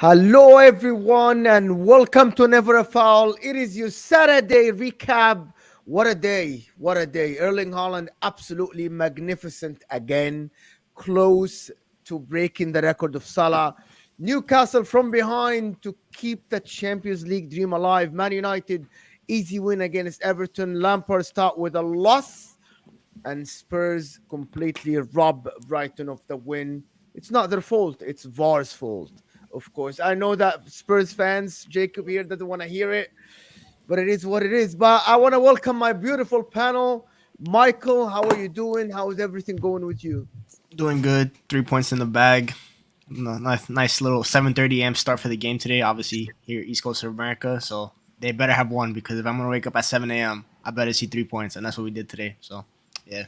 Hello, everyone, and welcome to Never a Foul. It is your Saturday recap. What a day! What a day! Erling Haaland, absolutely magnificent again, close to breaking the record of Salah. Newcastle from behind to keep the Champions League dream alive. Man United, easy win against Everton. Lampard start with a loss, and Spurs completely rob Brighton of the win. It's not their fault, it's VAR's fault. Of course, I know that Spurs fans, Jacob here, doesn't want to hear it, but it is what it is. But I want to welcome my beautiful panel. Michael, how are you doing? How is everything going with you? Doing good. 3 points in the bag. Nice little 7:30 a.m. start for the game today. Obviously, here East Coast of America, so they better have one because if I'm gonna wake up at 7 a.m., I better see 3 points, and that's what we did today. So, yeah.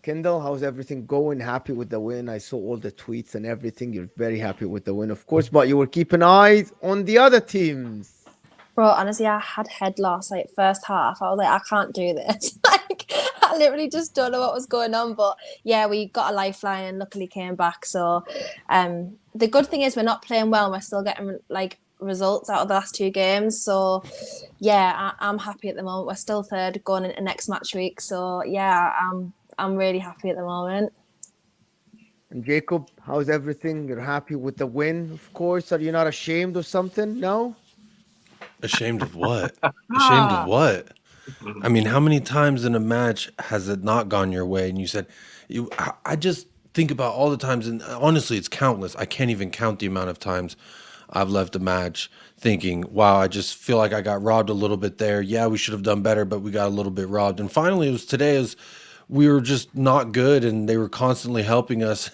Kendall, how's everything going? Happy with the win? I saw all the tweets and everything. You're very happy with the win, of course, but you were keeping eyes on the other teams. Bro, honestly, I had head loss like first half. I was like, I can't do this. Like, I literally just don't know what was going on. But yeah, we got a lifeline and luckily came back. So the good thing is we're not playing well. We're still getting like results out of the last two games. So yeah, I'm happy at the moment. We're still third going into next match week. So yeah, I'm really happy at the moment. And Jacob, how's everything? You're happy with the win, of course. Are you not ashamed of something? No? Ashamed of what? Ashamed of what? I mean, how many times in a match has it not gone your way? And you said, I just think about all the times, and honestly, it's countless. I can't even count the amount of times I've left a match thinking, wow, I just feel like I got robbed a little bit there. Yeah, we should have done better, but we got a little bit robbed. And finally, it was today. We were just not good, and they were constantly helping us.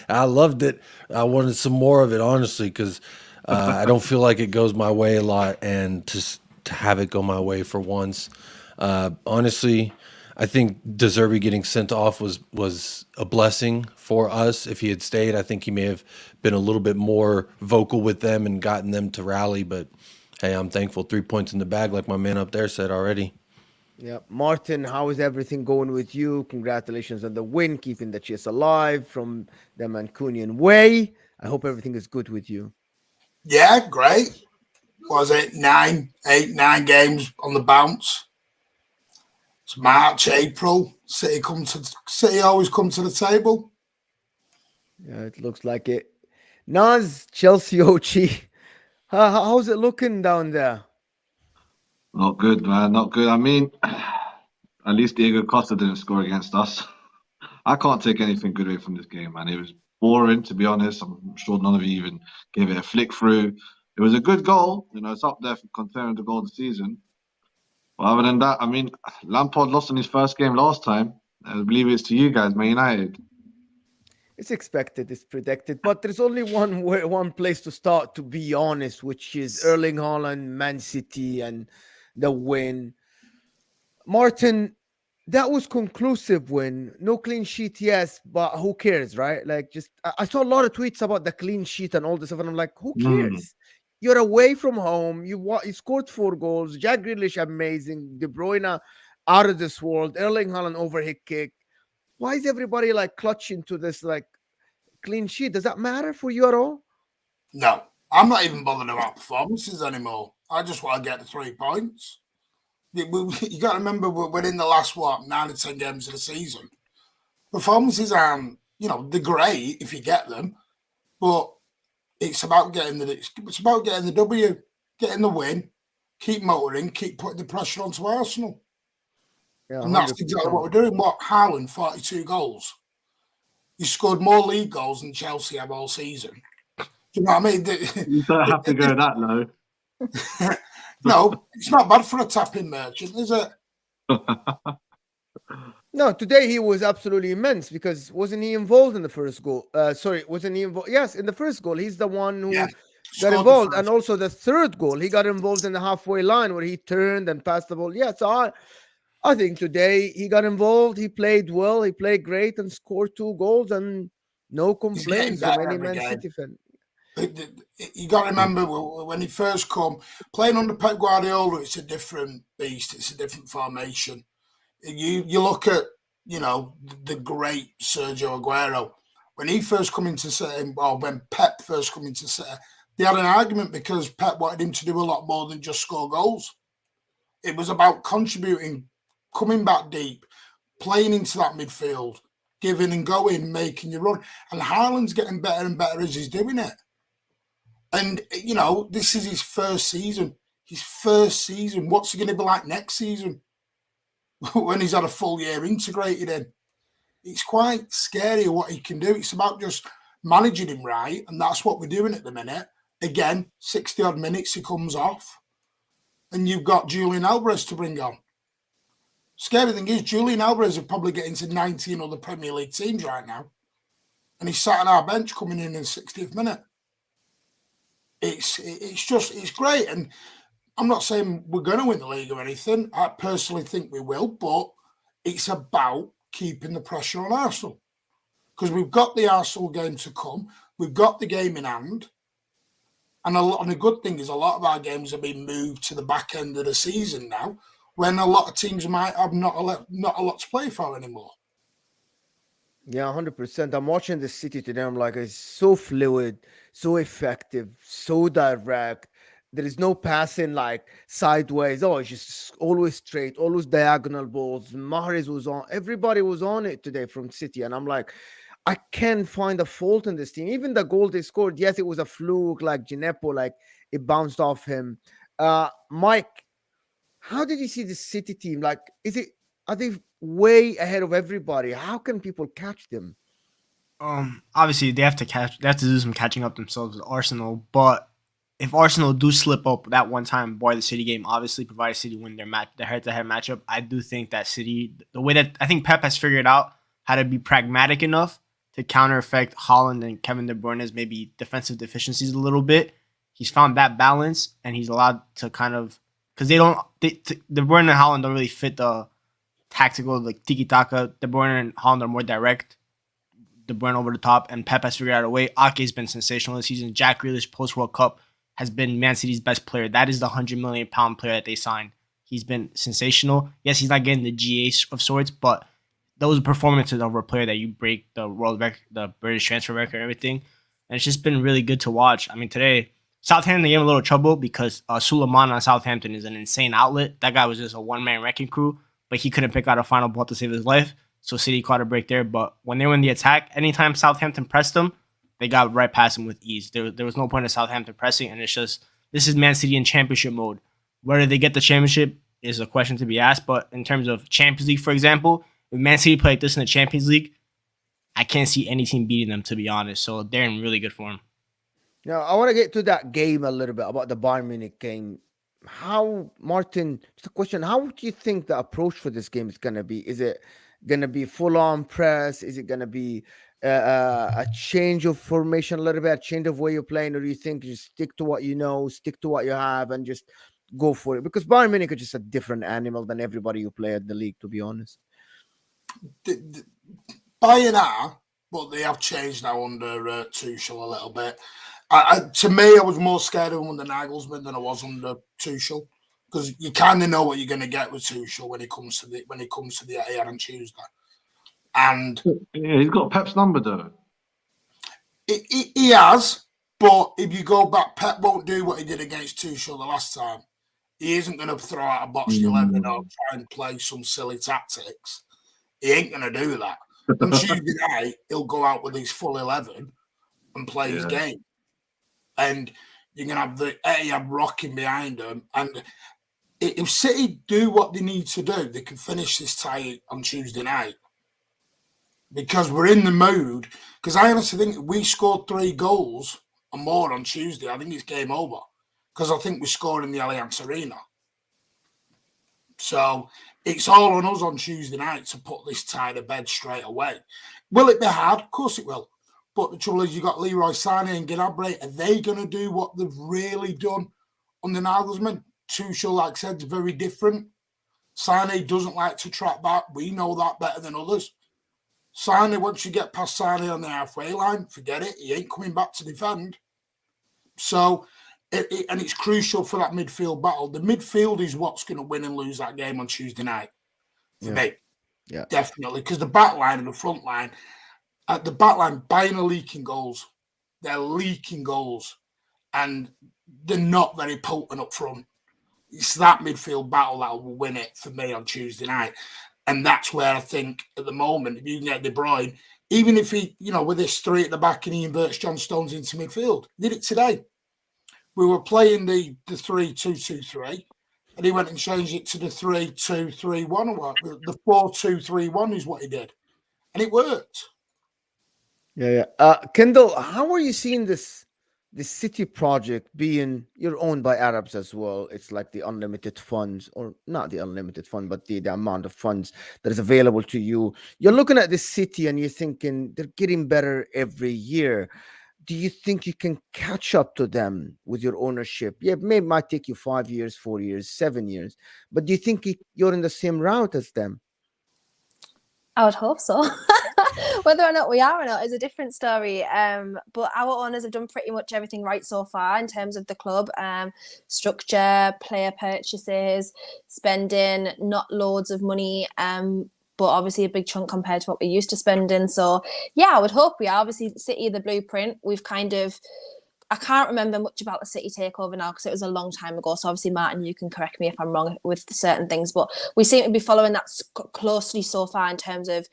I loved it. I wanted some more of it, honestly, because I don't feel like it goes my way a lot, and to have it go my way for once, honestly, I think De Zerbi getting sent off was a blessing for us. If he had stayed, I think he may have been a little bit more vocal with them and gotten them to rally. But hey, I'm thankful. 3 points in the bag, like my man up there said already. Yeah, Martin, how is everything going with you? Congratulations on the win, keeping the chase alive from the Mancunian way. I hope everything is good with you. Yeah, great. Was it 9 games on the bounce? It's March, April. City always come to the table. Yeah, it looks like it. Naz, Chelsea Ochi. How's it looking down there? Not good, man. Not good. I mean, at least Diego Costa didn't score against us. I can't take anything good away from this game, man. It was boring, to be honest. I'm sure none of you even gave it a flick through. It was a good goal. You know, it's up there for considering the goal of the season. But other than that, I mean, Lampard lost in his first game last time. I believe it's to you guys, Man United. It's expected, it's predicted, but there's only one place to start, to be honest, which is Erling Haaland, Man City, and the win. Martin, that was conclusive win. No clean sheet, yes, but who cares, right? Like, just I saw a lot of tweets about the clean sheet and all this stuff, and I'm like, who cares? You're away from home. You scored 4 goals. Jack Grealish, amazing. De Bruyne, out of this world. Erling Haaland, overhead kick. Why is everybody like clutching to this like clean sheet? Does that matter for you at all? No, I'm not even bothered about performances anymore. I just want to get the 3 points. You got to remember we're in the last 9 or 10 games of the season. Performances aren't, they're great if you get them, but it's about getting the W, getting the win, keep motoring, keep putting the pressure onto Arsenal. Yeah, and that's exactly what we're doing. Haaland, 42 goals. He scored more league goals than Chelsea have all season. Do you know what I mean? You don't have to go that low. No, it's not bad for a tapping merchant, is it? No, today he was absolutely immense because wasn't he involved in the first goal? Wasn't he involved? Yes, in the first goal. He's the one who got involved. And also the third goal, he got involved in the halfway line where he turned and passed the ball. Yeah, so I think today he got involved. He played well. He played great and scored 2 goals and no He's getting complaints from better any every Man game. City fan. You got to remember when he first come playing under Pep Guardiola, it's a different beast. It's a different formation. You look at the great Sergio Aguero when he first come into City, or when Pep first come into City, they had an argument because Pep wanted him to do a lot more than just score goals. It was about contributing, coming back deep, playing into that midfield, giving and going, making you run. And Haaland's getting better and better as he's doing it. And, this is his first season. His first season. What's he going to be like next season when he's had a full year integrated in? It's quite scary what he can do. It's about just managing him right, and that's what we're doing at the minute. Again, 60-odd minutes he comes off, and you've got Julian Alvarez to bring on. Scary thing is, Julian Alvarez would probably get into 19 other Premier League teams right now, and he's sat on our bench coming in the 60th minute. It's great, and I'm not saying we're going to win the league or anything. I personally think we will, but it's about keeping the pressure on Arsenal because we've got the Arsenal game to come. We've got the game in hand, and the good thing is a lot of our games are being moved to the back end of the season now, when a lot of teams might have not a lot to play for anymore. Yeah, 100%. I'm watching the City today. I'm like, it's so fluid, so effective, so direct. There is no passing like sideways. Oh, it's just always straight, always diagonal balls. Mahrez was on. Everybody was on it today from City. And I'm like, I can't find a fault in this team. Even the goal they scored, yes, it was a fluke, like Gineppo, like it bounced off him. Mike, how did you see the City team? Like, are they way ahead of everybody? How can people catch them? Obviously they have to do some catching up themselves with Arsenal, but if Arsenal do slip up that one time, boy, the City game obviously provided City win their head-to-head matchup. I do think that City, the way that I think Pep has figured out how to be pragmatic enough to counter effect Haaland and Kevin De Bruyne's maybe defensive deficiencies a little bit. He's found that balance, and he's allowed to kind of, because De Bruyne and Haaland don't really fit the tactical, like tiki-taka. De Bruyne and Haaland are more direct. De Bruyne over the top, and Pep has figured out a way. Ake's been sensational this season. Jack Grealish post-World Cup has been Man City's best player. That is the £100 million player that they signed. He's been sensational. Yes, he's not getting the GA of sorts, but those performances of a player that you break the world record, the British transfer record, everything, and it's just been really good to watch. I mean, today Southampton gave him a little trouble because Suleiman on Southampton is an insane outlet. That guy was just a one-man wrecking crew, but he couldn't pick out a final ball to save his life. So City caught a break there. But when they were in the attack, anytime Southampton pressed them, they got right past him with ease. There was no point in Southampton pressing, and it's just, this is Man City in championship mode. Whether they get the championship is a question to be asked, but in terms of Champions League, for example, if Man City play like this in the Champions League, I can't see any team beating them, to be honest. So they're in really good form. Now, I want to get to that game a little bit, about the Bayern Munich game. How, Martin, just a question, how do you think the approach for this game is going to be? Is it going to be full-on press? Is it going to be a change of formation a little bit, a change of way you're playing? Or do you think you just stick to what you know, stick to what you have, and just go for it? Because Bayern Munich are just a different animal than everybody you play at the league, to be honest. Bayern are, but they have changed now under Tuchel a little bit. To me, I was more scared of him under Nagelsmann than I was under Tuchel, because you kind of know what you're going to get with Tuchel when he comes to the Etihad on Tuesday. And yeah, he's got Pep's number though. He has, but if you go back, Pep won't do what he did against Tuchel the last time. He isn't going to throw out a boxed 11 or try and play some silly tactics. He ain't going to do that. On Tuesday night, he'll go out with his full 11 and play his game. And you're going to have the Etihad rocking behind him. And if City do what they need to do, they can finish this tie on Tuesday night. Because we're in the mood. Because I honestly think if we scored 3 goals or more on Tuesday, I think it's game over. Because I think we scored in the Allianz Arena. So it's all on us on Tuesday night to put this tie to bed straight away. Will it be hard? Of course it will. But the trouble is, you've got Leroy Sané and Gnabry. Are they going to do what they've really done on the Nagelsmann? Tuchel, like I said, is very different. Sane doesn't like to track back. We know that better than others. Sane, once you get past Sane on the halfway line, forget it. He ain't coming back to defend. So, and it's crucial for that midfield battle. The midfield is what's going to win and lose that game on Tuesday night. For me. Yeah. Definitely. Because the back line and the front line, at the back line, Bayern are leaking goals. They're leaking goals. And they're not very potent up front. It's that midfield battle that will win it for me on Tuesday night. And that's where I think at the moment, if you can get De Bruyne, even if he, with this three at the back and he inverts John Stones into midfield, did it today. We were playing the 3-2-2-3, and he went and changed it to the 3-2-3-1 or what? The 4-2-3-1 is what he did. And it worked. Yeah. Kendall, how are you seeing this City project being, you're owned by Arabs as well? It's like the unlimited funds, or not the unlimited fund, but the amount of funds that is available to you. You're looking at this City and you're thinking they're getting better every year. Do you think you can catch up to them with your ownership? Yeah, it might take you 5 years, 4 years, 7 years. But do you think you're in the same route as them? I would hope so. Whether or not we are or not is a different story. But our owners have done pretty much everything right so far in terms of the club. Structure, player purchases, spending not loads of money, but obviously a big chunk compared to what we're used to spending. So, yeah, I would hope we are. Obviously, City, the blueprint, we've kind of... I can't remember much about the City takeover now because it was a long time ago. So obviously, Martin, you can correct me if I'm wrong with certain things. But we seem to be following that closely so far in terms of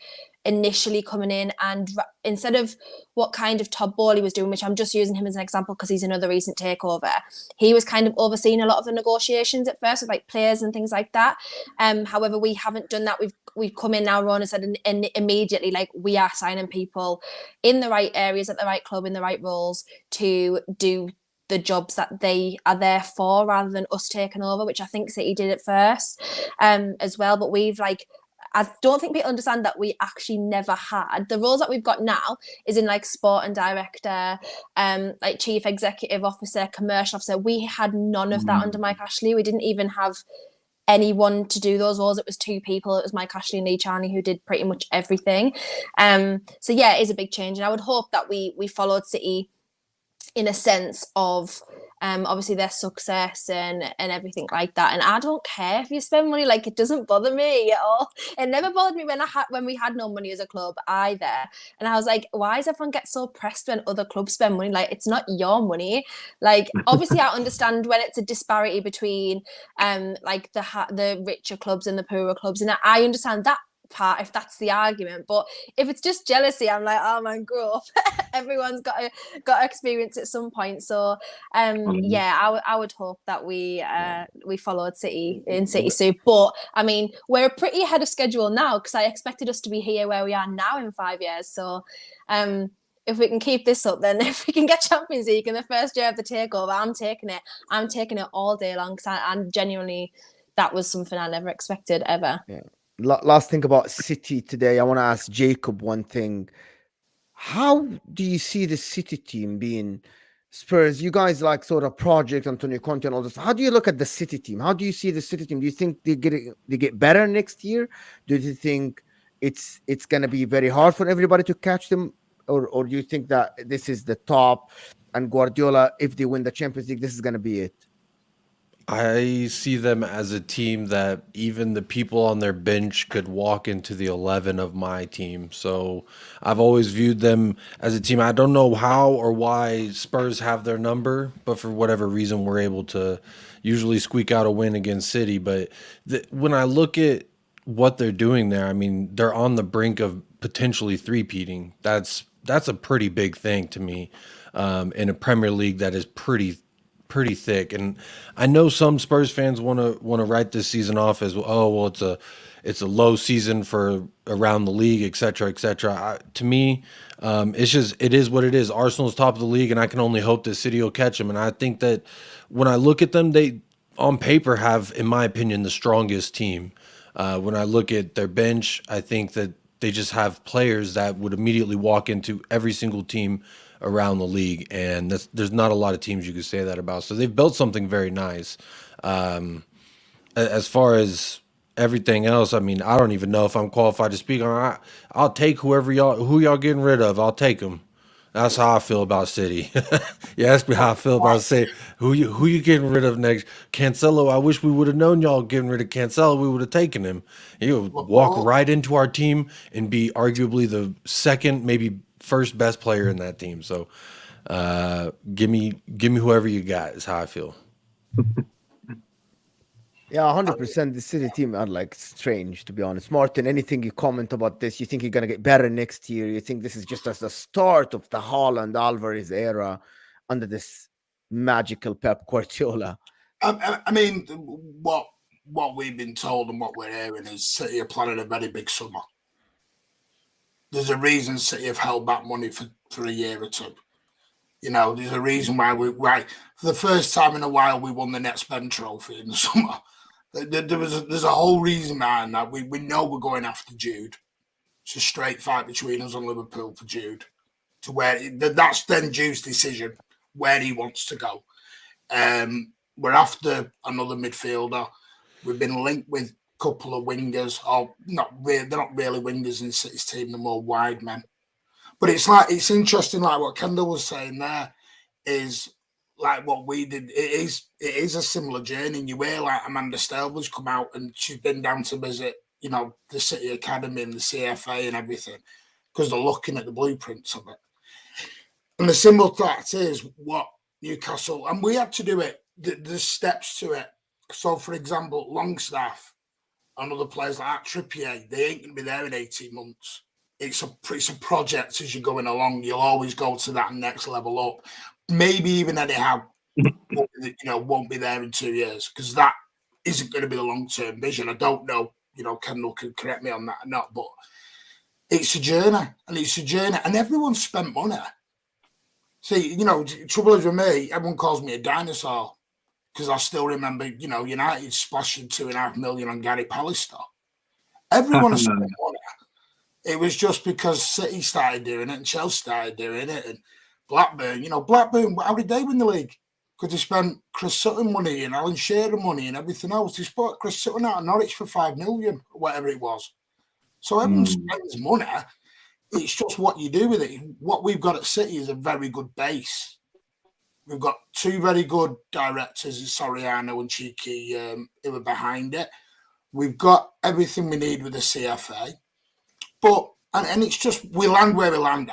initially coming in, and instead of what kind of Todd Bowley was doing, which I'm just using him as an example because he's another recent takeover, he was kind of overseeing a lot of the negotiations at first with like players and things like that. However, we haven't done that. We've come in now, Ron, said and immediately, like, we are signing people in the right areas at the right club in the right roles to do the jobs that they are there for, rather than us taking over, which I think City did at first as well. But we've I don't think people understand that we actually never had the roles that we've got now is in like sport and director, like chief executive officer, commercial officer. We had none of that under Mike Ashley. We didn't even have anyone to do those roles. It was two people. It was Mike Ashley and Lee Charney who did pretty much everything. So yeah, it is a big change. And I would hope that we followed City in a sense of obviously their success and everything like that. And I don't care if you spend money, like, it doesn't bother me at all. It never bothered me when we had no money as a club either. And I was like, why does everyone get so pressed when other clubs spend money? Like, it's not your money. Like, obviously I understand when it's a disparity between like the richer clubs and the poorer clubs, and I understand that part if that's the argument. But if it's just jealousy, I'm like, oh man, grow up. Everyone's got to experience at some point. So yeah, I would hope that we followed City in City Soup. But I mean, we're pretty ahead of schedule now because I expected us to be here where we are now in 5 years. So if we can keep this up, then if we can get Champions League in the first year of the takeover, I'm taking it. I'm taking it all day long because I'm genuinely, that was something I never expected ever. Yeah. Last thing about City today, I want to ask Jacob one thing. How do you see the City team being Spurs? You guys like sort of project Antonio Conte and all this. How do you look at the City team? How do you see the City team? Do you think they get better next year? Do you think it's going to be very hard for everybody to catch them, or do you think that this is the top, and Guardiola, if they win the Champions League, this is going to be it? I see them as a team that even the people on their bench could walk into the 11 of my team. So I've always viewed them as a team. I don't know how or why Spurs have their number, but for whatever reason, we're able to usually squeak out a win against City. But when I look at what they're doing there, I mean, they're on the brink of potentially three-peating. That's a pretty big thing to me in a Premier League that is pretty thick. And I know some Spurs fans want to write this season off as, oh, well, it's a low season for around the league, et cetera, et cetera. To me, it is what it is. Arsenal's top of the league, and I can only hope that City will catch them. And I think that when I look at them, they, on paper, have, in my opinion, the strongest team. When I look at their bench, I think that they just have players that would immediately walk into every single team around the league, and there's not a lot of teams you could say that about. So they've built something very nice. As far as everything else, I mean, I don't even know if I'm qualified to speak on. I'll take who y'all getting rid of. I'll take them. That's how I feel about City. You ask me how I feel about City. Who you getting rid of next? Cancelo. I wish we would have known y'all getting rid of Cancelo. We would have taken him. He would walk right into our team and be arguably the second, maybe first best player in that team. So, give me whoever you got. Is how I feel. Yeah, 100%. The City team are like strange, to be honest. Martin, anything you comment about this? You think you're gonna get better next year? You think this is just as the start of the Haaland Alvarez era under this magical Pep Guardiola? I mean, what we've been told and what we're hearing is City are planning a very big summer. There's a reason City have held back money for a year or two. You know, there's a reason why for the first time in a while we won the Net Spend Trophy in the summer. There's a whole reason behind that. We know we're going after Jude. It's a straight fight between us and Liverpool for Jude. To where that's then Jude's decision where he wants to go. We're after another midfielder. We've been linked with a couple of wingers. They're not really wingers in City's team. They're more wide men. But it's interesting, like what Kendall was saying there, is like what we did. It is a similar journey. And you hear like Amanda Stelber's come out and she's been down to visit, you know, the City Academy and the CFA and everything because they're looking at the blueprints of it. And the simple fact is what Newcastle, and we had to do it. There's steps to it. So, for example, Longstaff and other players like that, Trippier, they ain't going to be there in 18 months. It's a project as you're going along. You'll always go to that next level up. Maybe even Eddie Howe, won't be there in 2 years because that isn't going to be the long-term vision. I don't know. Kendall can correct me on that or not, but it's a journey, and everyone's spent money. See, trouble is with me, everyone calls me a dinosaur because I still remember, United splashing $2.5 million on Gary Pallister. Everyone has spent money. It was just because City started doing it and Chelsea started doing it and Blackburn, how did they win the league? Because they spent Chris Sutton money and Alan Shearer money and everything else. They spent Chris Sutton out of Norwich for $5 million, whatever it was. So everyone spends money. It's just what you do with it. What we've got at City is a very good base. We've got two very good directors, Soriano and Cheeky, who are behind it. We've got everything we need with the CFA. But, and it's just, we land where we land.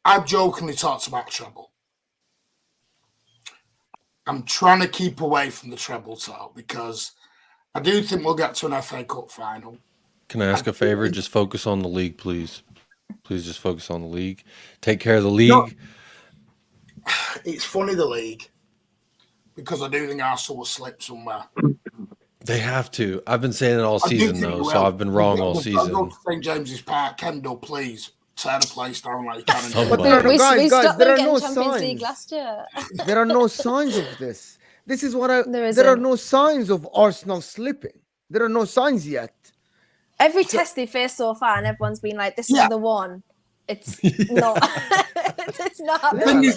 I've jokingly talked about treble. I'm trying to keep away from the treble talk because I do think we'll get to an FA Cup final. Can I ask a favor? Just focus on the league, please. Please just focus on the league. Take care of the league. No, it's funny, the league, because I do think Arsenal will slip somewhere. They have to. I've been saying it all season, though, so I've been wrong all season. I'll go to St. James's Park. Kendall, please, tear the place down like you can. But guys, there are no Champions League signs. last year. There are no signs of this. This is what there are no signs of Arsenal slipping. There are no signs yet. Every test they faced so far, and everyone's been like, "This is the one." It's not. It's not happening.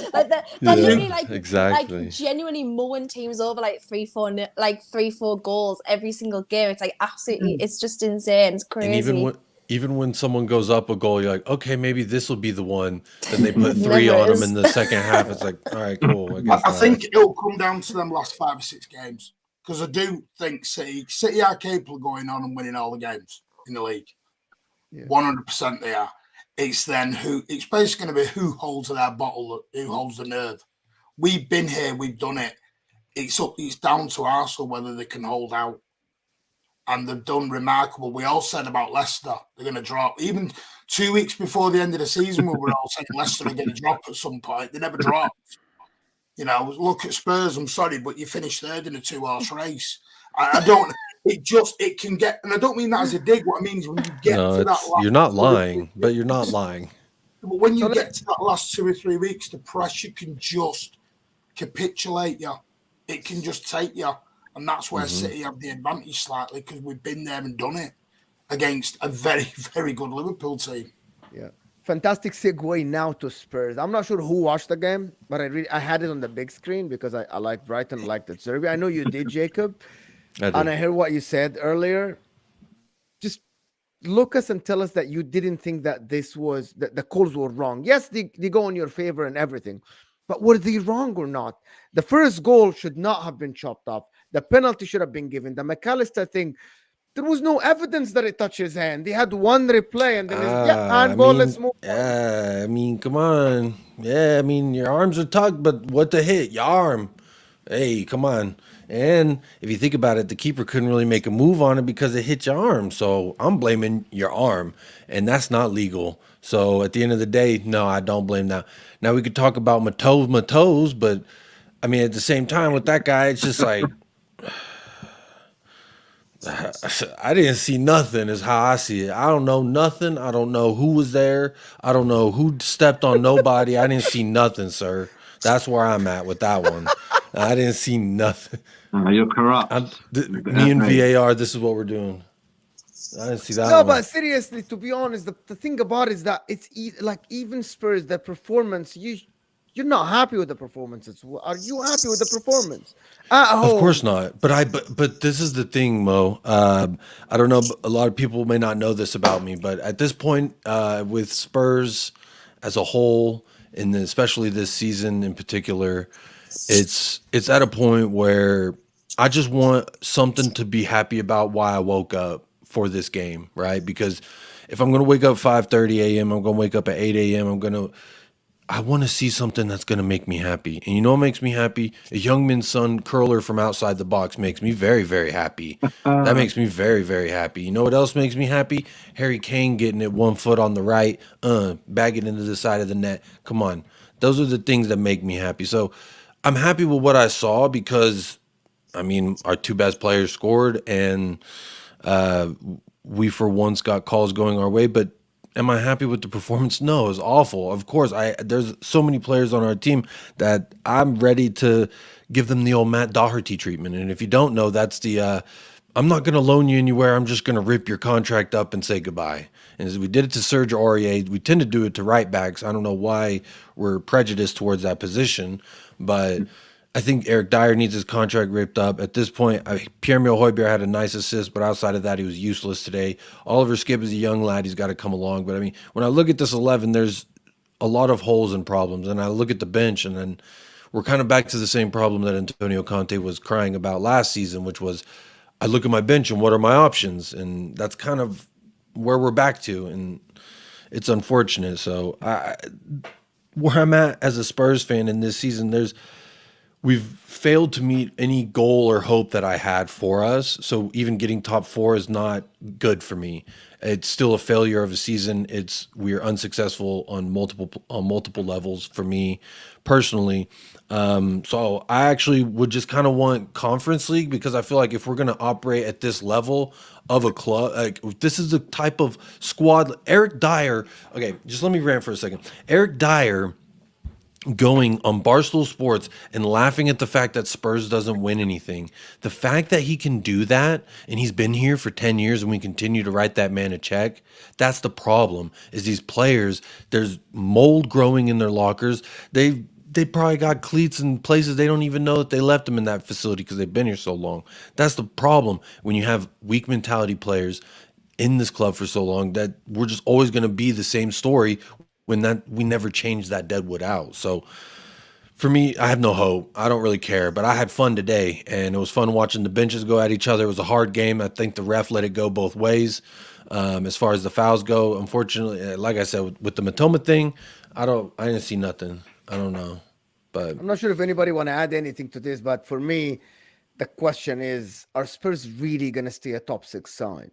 They're literally exactly. genuinely mowing teams over like 3-4 goals every single game. It's like absolutely, it's just insane. It's crazy. And even when someone goes up a goal, you're like, okay, maybe this will be the one. Then they put 3 on them in the second half. It's like, all right, cool. I think it'll come down to them last 5 or 6 games because I do think City are capable of going on and winning all the games in the league. 100% they are. It's then it's basically going to be who holds that bottle, who holds the nerve. We've been here, we've done it. It's down to Arsenal whether they can hold out. And they've done remarkable. We all said about Leicester, they're going to drop. Even 2 weeks before the end of the season, we were all saying Leicester are going to drop at some point. They never dropped. Look at Spurs, I'm sorry, but you finished third in a 2-horse race. I don't... It can get, and I don't mean that as a dig. What I mean is when you get to that last, you're not lying, but you're not lying. But when you get to that last 2 or 3 weeks, the pressure can just capitulate you. It can just take you. And that's where City have the advantage slightly because we've been there and done it against a very, very good Liverpool team. Yeah. Fantastic segue now to Spurs. I'm not sure who watched the game, but I had it on the big screen because I like Brighton, I like the Serbia. I know you did, Jacob. and I heard what you said earlier. Just look us and tell us that you didn't think that this was that the calls were wrong. Yes, they go in your favor and everything, but were they wrong or not? The first goal should not have been chopped off. The penalty should have been given. The McAllister thing, there was no evidence that it touched his hand. They had one replay and then handball. Let's move. Yeah, I mean, come on. Yeah, I mean, your arms are tucked, but what the hit? Your arm. Hey, come on. And if you think about it, the keeper couldn't really make a move on it because it hit your arm. So I'm blaming your arm, and that's not legal. So at the end of the day, no, I don't blame that. Now we could talk about my toes, but I mean, at the same time with that guy, it's just like I didn't see nothing is how I see it. I don't know nothing. I don't know who was there. I don't know who stepped on nobody. I didn't see nothing, sir. That's where I'm at with that one. I didn't see nothing. You're corrupt. Me and VAR, this is what we're doing. I didn't see that No, one. but seriously, to be honest, the thing about it is that it's like even Spurs, the performance, you're not happy with the performances. Are you happy with the performance? Of course not. But this is the thing, Mo. I don't know. A lot of people may not know this about me, but at this point, with Spurs as a whole, and especially this season in particular, it's at a point where I just want something to be happy about why I woke up for this game, right? Because if I'm going to wake up 5:30 a.m., I'm going to wake up at 8 a.m. I want to see something that's going to make me happy. And you know what makes me happy? A young man's son curler from outside the box makes me very, very happy. That makes me very, very happy. You know what else makes me happy? Harry Kane getting it 1 foot on the right, bag it into the side of the net. Come on. Those are the things that make me happy. So I'm happy with what I saw because, I mean, our two best players scored and we for once got calls going our way. But am I happy with the performance? No, it was awful. Of course, there's so many players on our team that I'm ready to give them the old Matt Doherty treatment. And if you don't know, that's the I'm not going to loan you anywhere. I'm just going to rip your contract up and say goodbye. And as we did it to Serge Aurier, we tend to do it to right backs. I don't know why we're prejudiced towards that position, but I think Eric Dyer needs his contract ripped up. At this point, Pierre-Emile Højbjerg had a nice assist, but outside of that, he was useless today. Oliver Skipp is a young lad. He's got to come along. But, I mean, when I look at this 11, there's a lot of holes and problems. And I look at the bench, and then we're kind of back to the same problem that Antonio Conte was crying about last season, which was I look at my bench and what are my options? And that's kind of where we're back to. And it's unfortunate. So where I'm at as a Spurs fan in this season, we've failed to meet any goal or hope that I had for us. So even getting top 4 is not good for me. It's still a failure of a season. We are unsuccessful on multiple levels for me personally. So I actually would just kind of want Conference League because I feel like if we're going to operate at this level of a club, like this is the type of squad. Eric Dyer. Okay, just let me rant for a second. Eric Dyer going on Barstool Sports and laughing at the fact that Spurs doesn't win anything. The fact that he can do that and he's been here for 10 years and we continue to write that man a check, that's the problem. Is these players, there's mold growing in their lockers. They probably got cleats in places they don't even know that they left them in that facility because they've been here so long. That's the problem when you have weak mentality players in this club for so long that we're just always going to be the same story when we never changed that deadwood out. So for me, I have no hope. I don't really care, but I had fun today, and it was fun watching the benches go at each other. It was a hard game. I think the ref let it go both ways. As far as the fouls go, unfortunately, like I said, with the Matoma thing, I didn't see nothing. I don't know, but I'm not sure if anybody want to add anything to this, but for me, the question is: are Spurs really going to stay a top 6 side?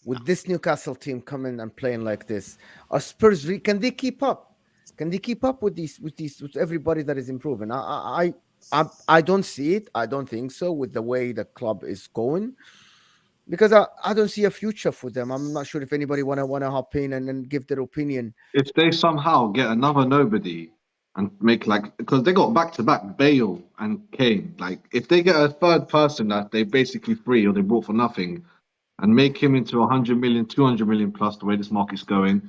With this Newcastle team coming and playing like this, are Spurs can they keep up? Can they keep up with with everybody that is improving? I don't see it. I don't think so with the way the club is going, because I don't see a future for them. I'm not sure if anybody wanna hop in and then give their opinion. If they somehow get another nobody and make because they got back-to-back Bale and Kane, if they get a third person that they basically free or they bought for nothing and make him into 100 million, 200 million plus the way this market's going,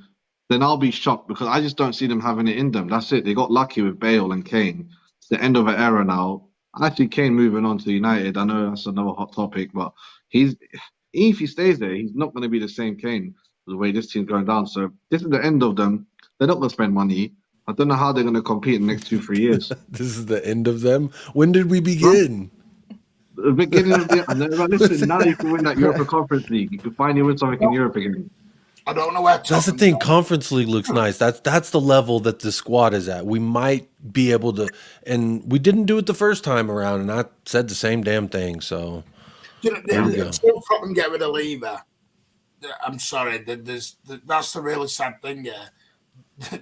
then I'll be shocked because I just don't see them having it in them. That's it. They got lucky with Bale and Kane. It's the end of an era now. Actually, Kane moving on to United. I know that's another hot topic, but he's if he stays there, he's not going to be the same Kane the way this team's going down. So this is the end of them. They're not going to spend money. I don't know how they're going to compete in the next 2-3 years. This is the end of them. When did we Huh? begin? The beginning of the and then, but listen, now you can win that Europa Conference League. You can finally win something in Europe again. I don't know where That's the Tottenham's thing. going. Conference League looks nice. That's the level that the squad is at. We might be able to, and we didn't do it the first time around, and I said the same damn thing. So You know, there we go. until Tottenham get rid of Lever, I'm sorry, that's the really sad thing here.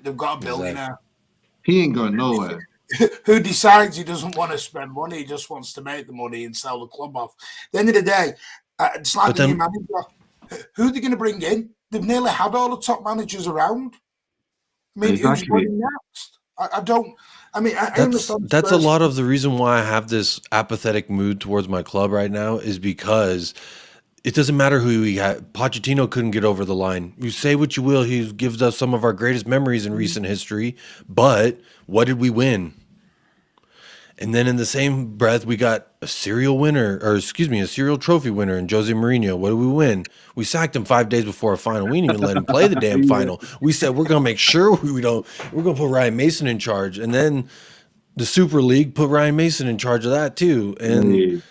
They've got a billionaire He ain't going nowhere. who decides he doesn't want to spend money, he just wants to make the money and sell the club off. At the end of the day, it's like But the new then- manager. Who are they going to bring in? They've nearly had all the top managers around. I mean, who's Exactly. going next? I don't. I mean, I understand That's a Spurs- lot of the reason why I have this apathetic mood towards my club right now is because it doesn't matter who we had. Pochettino couldn't get over the line. You say what you will, he gives us some of our greatest memories in recent history, but what did we win? And then in the same breath, we got a serial winner, or excuse me, a serial trophy winner in Jose Mourinho. What did we win? We sacked him 5 days before a final. We didn't even let him play the damn final. We said we're gonna make sure we're gonna put Ryan Mason in charge. And then the Super League put Ryan Mason in charge of that too. And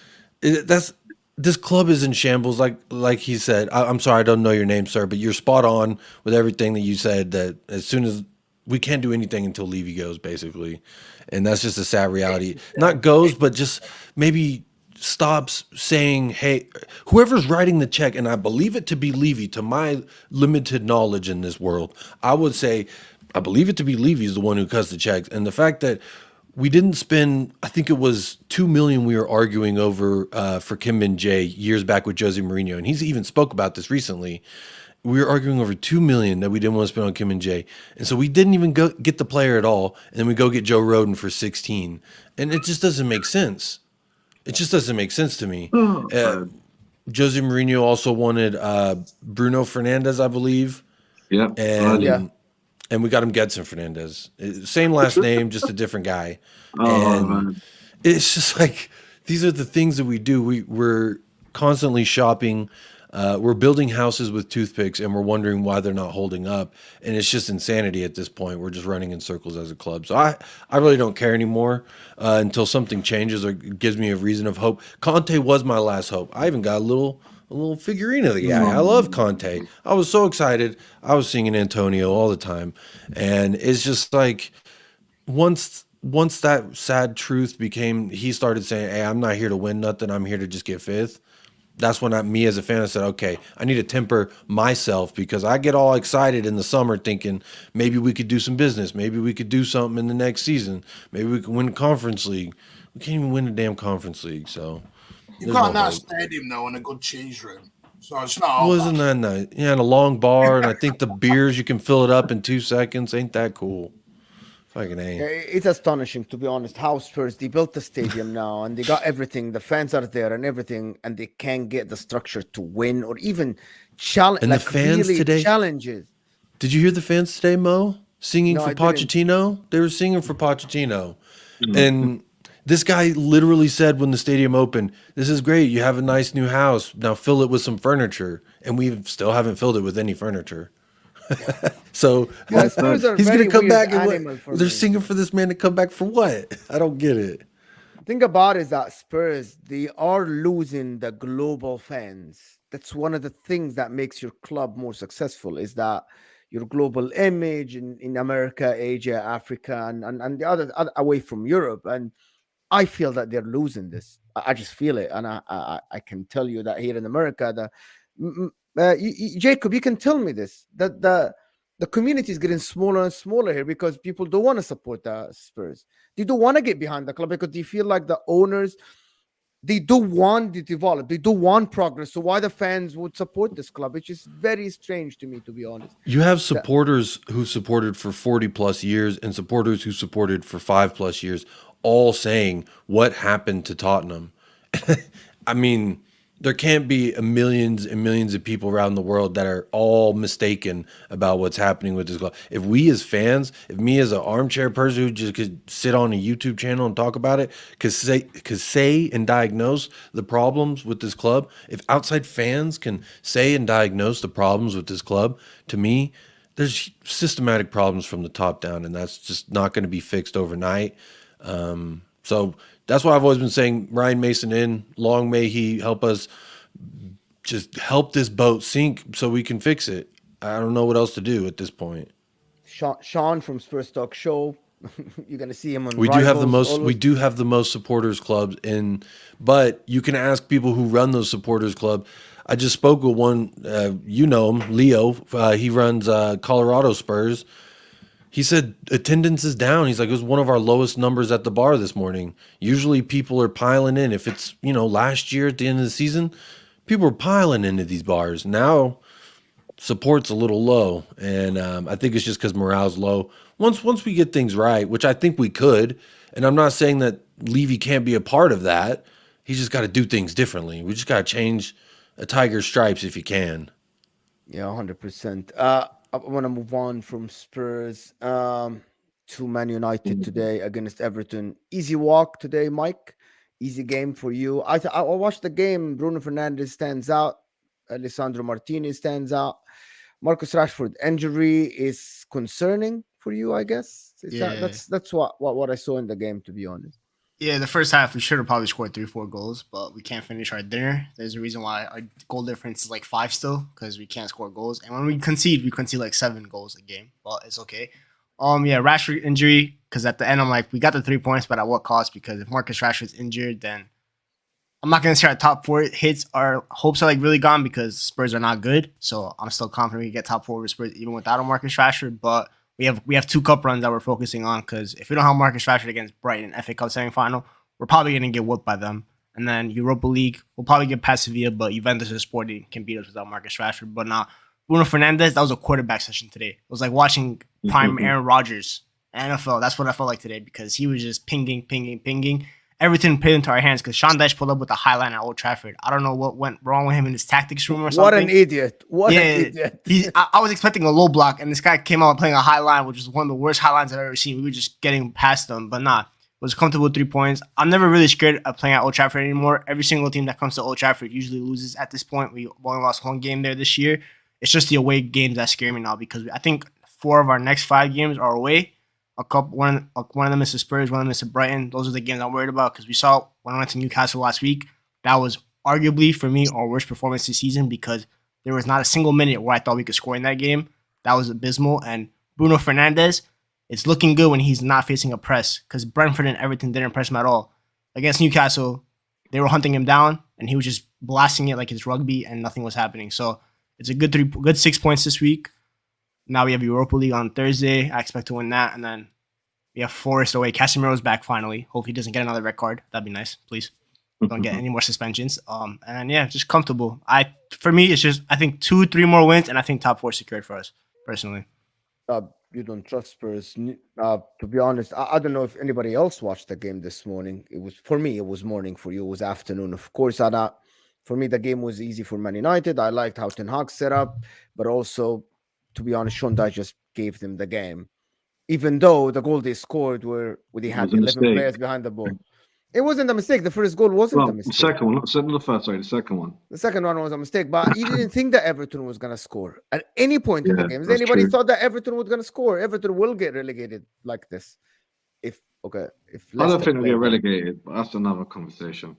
this club is in shambles, like he said. I'm sorry, I don't know your name, sir, but you're spot on with everything that you said. That as soon as we can't do anything until Levy goes, basically, and that's just a sad reality. Not goes, but just maybe stops saying, "Hey, whoever's writing the check," and I believe it to be Levy. To my limited knowledge in this world, I would say I believe it to be Levy is the one who cuts the checks, and the fact that we didn't spend, I think it was 2 million we were arguing over for Kim Min Jae years back with Jose Mourinho, and he's even spoke about this recently. We were arguing over 2 million that we didn't want to spend on Kim Min Jae, and so we didn't even go get the player at all, and then we go get Joe Rodon for 16, and it just doesn't make sense. It just doesn't make sense to me. Jose Mourinho also wanted Bruno Fernandes, I believe, Yeah. and Yeah. and we got him Gedson Fernandez. Same last name, just a different guy. Oh, and man. it's just like these are the things that we do. We're constantly shopping. We're building houses with toothpicks, and we're wondering why they're not holding up. And it's just insanity at this point. We're just running in circles as a club. So I really don't care anymore until something changes or gives me a reason of hope. Conte was my last hope. I even got a little figurine of the guy. I love Conte. I was so excited. I was singing Antonio all the time, and it's just like once that sad truth became, he started saying, "Hey, I'm not here to win nothing. I'm here to just get fifth." That's when me as a fan, I said, "Okay, I need to temper myself because I get all excited in the summer thinking maybe we could do some business. Maybe we could do something in the next season. Maybe we could win a conference league. We can't even win a damn conference league." So You've there's got a no nice hope. stadium though and a good cheese room, so it's not all Wasn't bad. that nice? Yeah, and a long bar, and I think the beers you can fill it up in 2 seconds. Ain't that cool? Fucking Yeah, A. it's astonishing, to be honest, how Spurs, they built the stadium now and they got everything. The fans are there and everything, and they can't get the structure to win or even challenge, And the like fans really today- challenges. Did you hear the fans today, Mo? Singing No, for I didn't. Pochettino? They were singing for Pochettino. And this guy literally said when the stadium opened, "This is great. You have a nice new house. Now fill it with some furniture." And we still haven't filled it with any furniture. So Yeah, Spurs are he's very going to come weird back and animal for they're me. singing for this man to come back for what? I don't get it. Thing about it is that Spurs, they are losing the global fans. That's one of the things that makes your club more successful, is that your global image in America, Asia, Africa, and the other away from Europe. And I feel that they're losing this. I just feel it. And I can tell you that here in America, Jacob, you can tell me this, that the community is getting smaller and smaller here because people don't want to support the Spurs. They don't want to get behind the club because they feel like the owners, they do want it to develop. They do want progress. So why the fans would support this club? It's just very strange to me, to be honest. You have supporters who supported for 40 plus years and supporters who supported for 5 plus years, all saying what happened to Tottenham. I mean, there can't be millions and millions of people around the world that are all mistaken about what's happening with this club. If we as fans, if me as an armchair person who just could sit on a YouTube channel and talk about it, could say and diagnose the problems with this club, if outside fans can say and diagnose the problems with this club, to me, there's systematic problems from the top down, and that's just not going to be fixed overnight. So that's why I've always been saying Ryan Mason in. Long may he help us just help this boat sink so we can fix it. I don't know what else to do at this point. Sean from Spurs Talk Show. You're gonna see him on. We Rivals, do have the most supporters clubs in, but you can ask people who run those supporters club. I just spoke with one, you know him, Leo. He runs Colorado Spurs. He said attendance is down. He's like, it was one of our lowest numbers at the bar this morning. Usually people are piling in. If it's, last year at the end of the season, people were piling into these bars. Now support's a little low. And I think it's just because morale's low. Once we get things right, which I think we could, and I'm not saying that Levy can't be a part of that. He's just got to do things differently. We just got to change a tiger's stripes if you can. Yeah, 100%. I want to move on from Spurs to Man United today against Everton. Easy walk today, Mike. Easy game for you. I watched the game. Bruno Fernandes stands out. Alessandro Martinez stands out. Marcus Rashford injury is concerning for you, I guess. That's what I saw in the game, to be honest. Yeah, the first half we should have probably scored 3-4 goals, but we can't finish our dinner. There's a reason why our goal difference is like 5 still, because we can't score goals. And when we concede like 7 goals a game. But it's okay. Rashford injury, because at the end I'm like, we got the 3 points, but at what cost? Because if Marcus Rashford's injured, then I'm not gonna say our top 4 hits. Our hopes are like really gone because Spurs are not good. So I'm still confident we get top 4 with Spurs even without a Marcus Rashford, but we have 2 cup runs that we're focusing on, because if we don't have Marcus Rashford against Brighton FA Cup semifinal, we're probably going to get whooped by them. And then Europa League, we'll probably get past Sevilla, but Juventus or Sporting can beat us without Marcus Rashford. But now, Bruno Fernandes, that was a quarterback session today. It was like watching prime Aaron Rodgers, NFL. That's what I felt like today, because he was just pinging. Everything played into our hands, because Sean Dyche pulled up with a high line at Old Trafford. I don't know what went wrong with him in his tactics room or something. What an idiot. An idiot. I was expecting a low block, and this guy came out playing a high line, which is one of the worst high lines I've ever seen. We were just getting past them, but nah. It was comfortable 3 points. I'm never really scared of playing at Old Trafford anymore. Every single team that comes to Old Trafford usually loses at this point. We only lost 1 game there this year. It's just the away games that scare me now, because I think 4 of our next 5 games are away. One of them is to Spurs, one of them is to Brighton. Those are the games I'm worried about, because we saw when I went to Newcastle last week, that was arguably for me our worst performance this season, because there was not a single minute where I thought we could score in that game. That was abysmal. And Bruno Fernandes, it's looking good when he's not facing a press, because Brentford and Everton didn't press him at all. Against Newcastle, they were hunting him down, and he was just blasting it like it's rugby, and nothing was happening. So it's a good 6 points this week. Now we have Europa League on Thursday. I expect to win that. And then we have Forest away. Casemiro's back finally. Hope he doesn't get another red card. That'd be nice, please. Don't get any more suspensions. And yeah, just comfortable. For me, it's just, I think 2-3 more wins, and I think top 4 secured for us, personally. You don't trust Spurs. To be honest, I don't know if anybody else watched the game this morning. For me, it was morning. For you, it was afternoon. Of course, for me, the game was easy for Man United. I liked how Ten Hag set up, but also, to be honest, Sean Dyche just gave them the game. Even though the goal they scored they had 11 players behind the ball. It wasn't a mistake. The first goal wasn't a mistake. The second one, not the first, sorry, the second one. The second one was a mistake, but you didn't think that Everton was going to score at any point in the game. Has anybody thought that Everton was going to score? Everton will get relegated like this. I don't think they'll get relegated, but that's another conversation.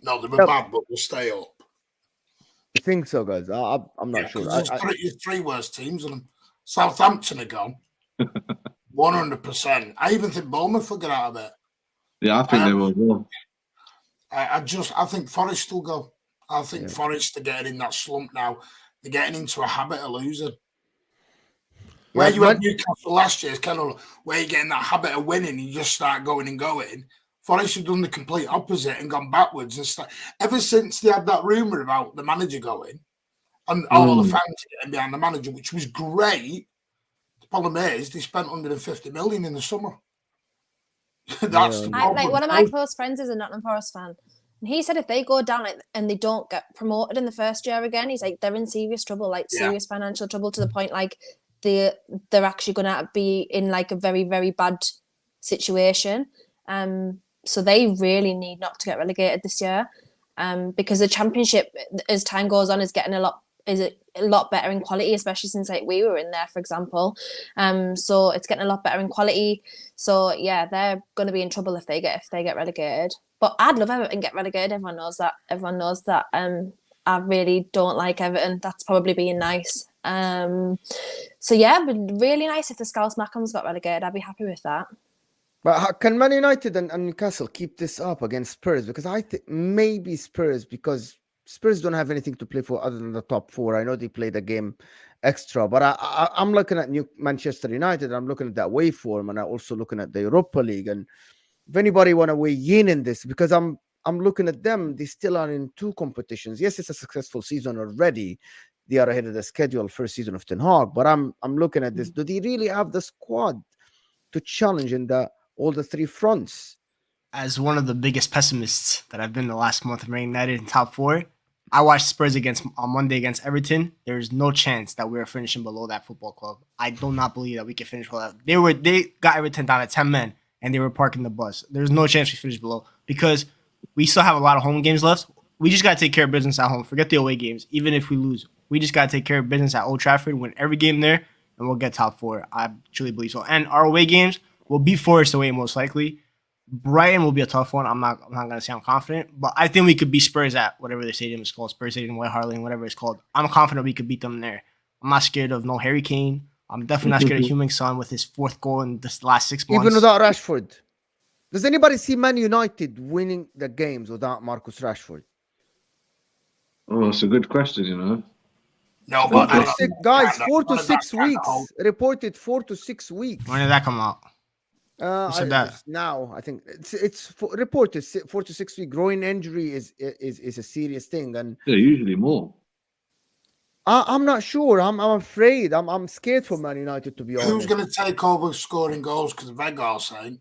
No, they're bad, but we'll stay up. I think so, guys. I'm not sure. There's 3 worst teams, and Southampton are gone. 100%. I even think Bournemouth will get out of it. Yeah, I think they will go. I think Forest will go. I think Forest are getting in that slump now. They're getting into a habit of losing. Where you had Newcastle last year is kind of where you get in that habit of winning, you just start going and going. Forest have done the complete opposite and gone backwards. And ever since they had that rumour about the manager going, and all the fans getting behind the manager, which was great. The problem is they spent 150 million in the summer. That's the problem. One of my close friends is a Nottingham Forest fan, And he said if they go down and they don't get promoted in the first year again, he's like, they're in serious trouble, like serious financial trouble, to the point like they're actually going to be in like a very, very bad situation. So they really need not to get relegated this year, because the Championship, as time goes on, is getting a lot better in quality, especially since like we were in there, for example. So it's getting a lot better in quality. So yeah, they're going to be in trouble if they get relegated. But I'd love Everton get relegated. Everyone knows that. I really don't like Everton. That's probably being nice. So yeah, but really nice if the Scouse Mackhams got relegated. I'd be happy with that. But how can Man United and Newcastle keep this up against Spurs? Because I think maybe Spurs, because Spurs don't have anything to play for other than the top four. I know they played a game extra, but I'm looking at Manchester United. I'm looking at that way form, and I'm also looking at the Europa League. And if anybody want to weigh in this, because I'm looking at them, they still are in two competitions. Yes, it's a successful season already. They are ahead of the schedule, first season of Ten Hag. But I'm looking at this. Do they really have the squad to challenge in all the three fronts? As one of the biggest pessimists that I've been the last month of Man United in top four, I watched Spurs on Monday against Everton. There's no chance that we're finishing below that football club. I do not believe that we can finish below that. They got Everton down at 10 men, and they were parking the bus. There's no chance we finish below, because we still have a lot of home games left. We just got to take care of business at home. Forget the away games. Even if we lose, we just got to take care of business at Old Trafford, win every game there, and we'll get top four. I truly believe so. And our away games will be Forest away most likely. Brighton will be a tough one. I'm not going to say I'm confident, but I think we could beat Spurs at whatever the stadium is called, Spurs Stadium, White Hart Lane, whatever it's called. I'm confident we could beat them there. I'm not scared of no Harry Kane. I'm definitely not scared of Heung-min Son with his fourth goal in the last 6 months. Even without Rashford. Does anybody see Man United winning the games without Marcus Rashford? Oh, it's a good question, you know. No, Four but to six, guys, 4 to that 6 kinda weeks. hold- Reported 4 to 6 weeks. When did that come out? Who said that? It's now, I think it's reported 4 to 6 week. Growing injury is a serious thing, and Yeah, usually more. I'm not sure. I'm afraid. I'm scared for Man United, to be honest. Who's going to take over scoring goals? Because Vegar's saying.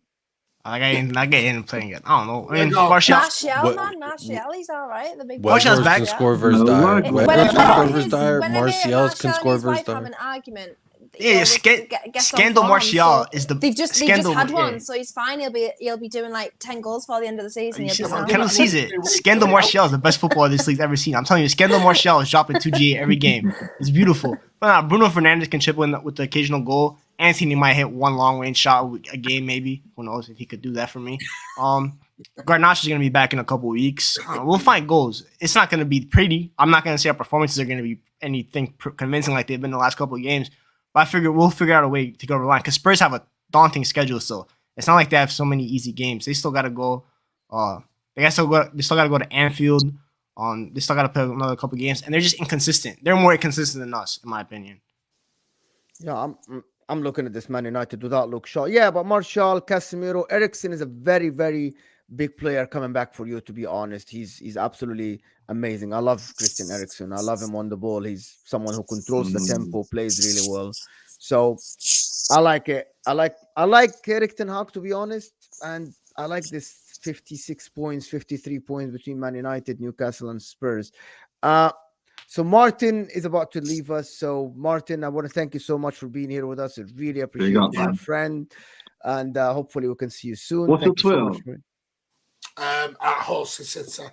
I get in playing it. I don't know. I mean, No. Martial. Martial, man, Martial, he's all right. The big Martial's Weghorst back. can score versus No, Dyer. Weghorst- Weghorst can score versus Dyer. Whenever Martial's can Martial score and his versus wife have Dyer. an argument. Yeah, Scandal Martial is the They've just Scandal, had one, yeah. so he's fine. He'll be doing like 10 goals for the end of the season. He'll be sound. Kendall sees it. Scandal Martial is the best footballer this league's ever seen. I'm telling you, Scandal Martial is dropping 2G every game. It's beautiful. But Bruno Fernandes can chip in with the occasional goal. Anthony might hit one long range shot a game, maybe. Who knows if he could do that for me. Garnacho's going to be back in a couple weeks. We'll find goals. It's not going to be pretty. I'm not going to say our performances are going to be anything convincing like they've been the last couple of games. But I figure we'll figure out a way to go over the line, because Spurs have a daunting schedule still. It's not like they have so many easy games. They still got to go. They still got to go to Anfield. They still got to play another couple of games, and they're just inconsistent. They're more inconsistent than us, in my opinion. Yeah, I'm looking at this Man United without Luke Shaw. Yeah, but Martial, Casemiro, Eriksen is a very, very big player coming back for you, to be honest. He's absolutely amazing. I love Christian Eriksen. I love him on the ball. He's someone who controls the tempo, plays really well. So I like it. I like Erik ten Hag, to be honest, and I like this 56 points, 53 points between Man United, Newcastle, and Spurs. So Martin is about to leave us. So Martin, I want to thank you so much for being here with us. I really appreciate it, my friend. And hopefully we can see you soon. What's Thank your you so Twitter? much, At Horsey City.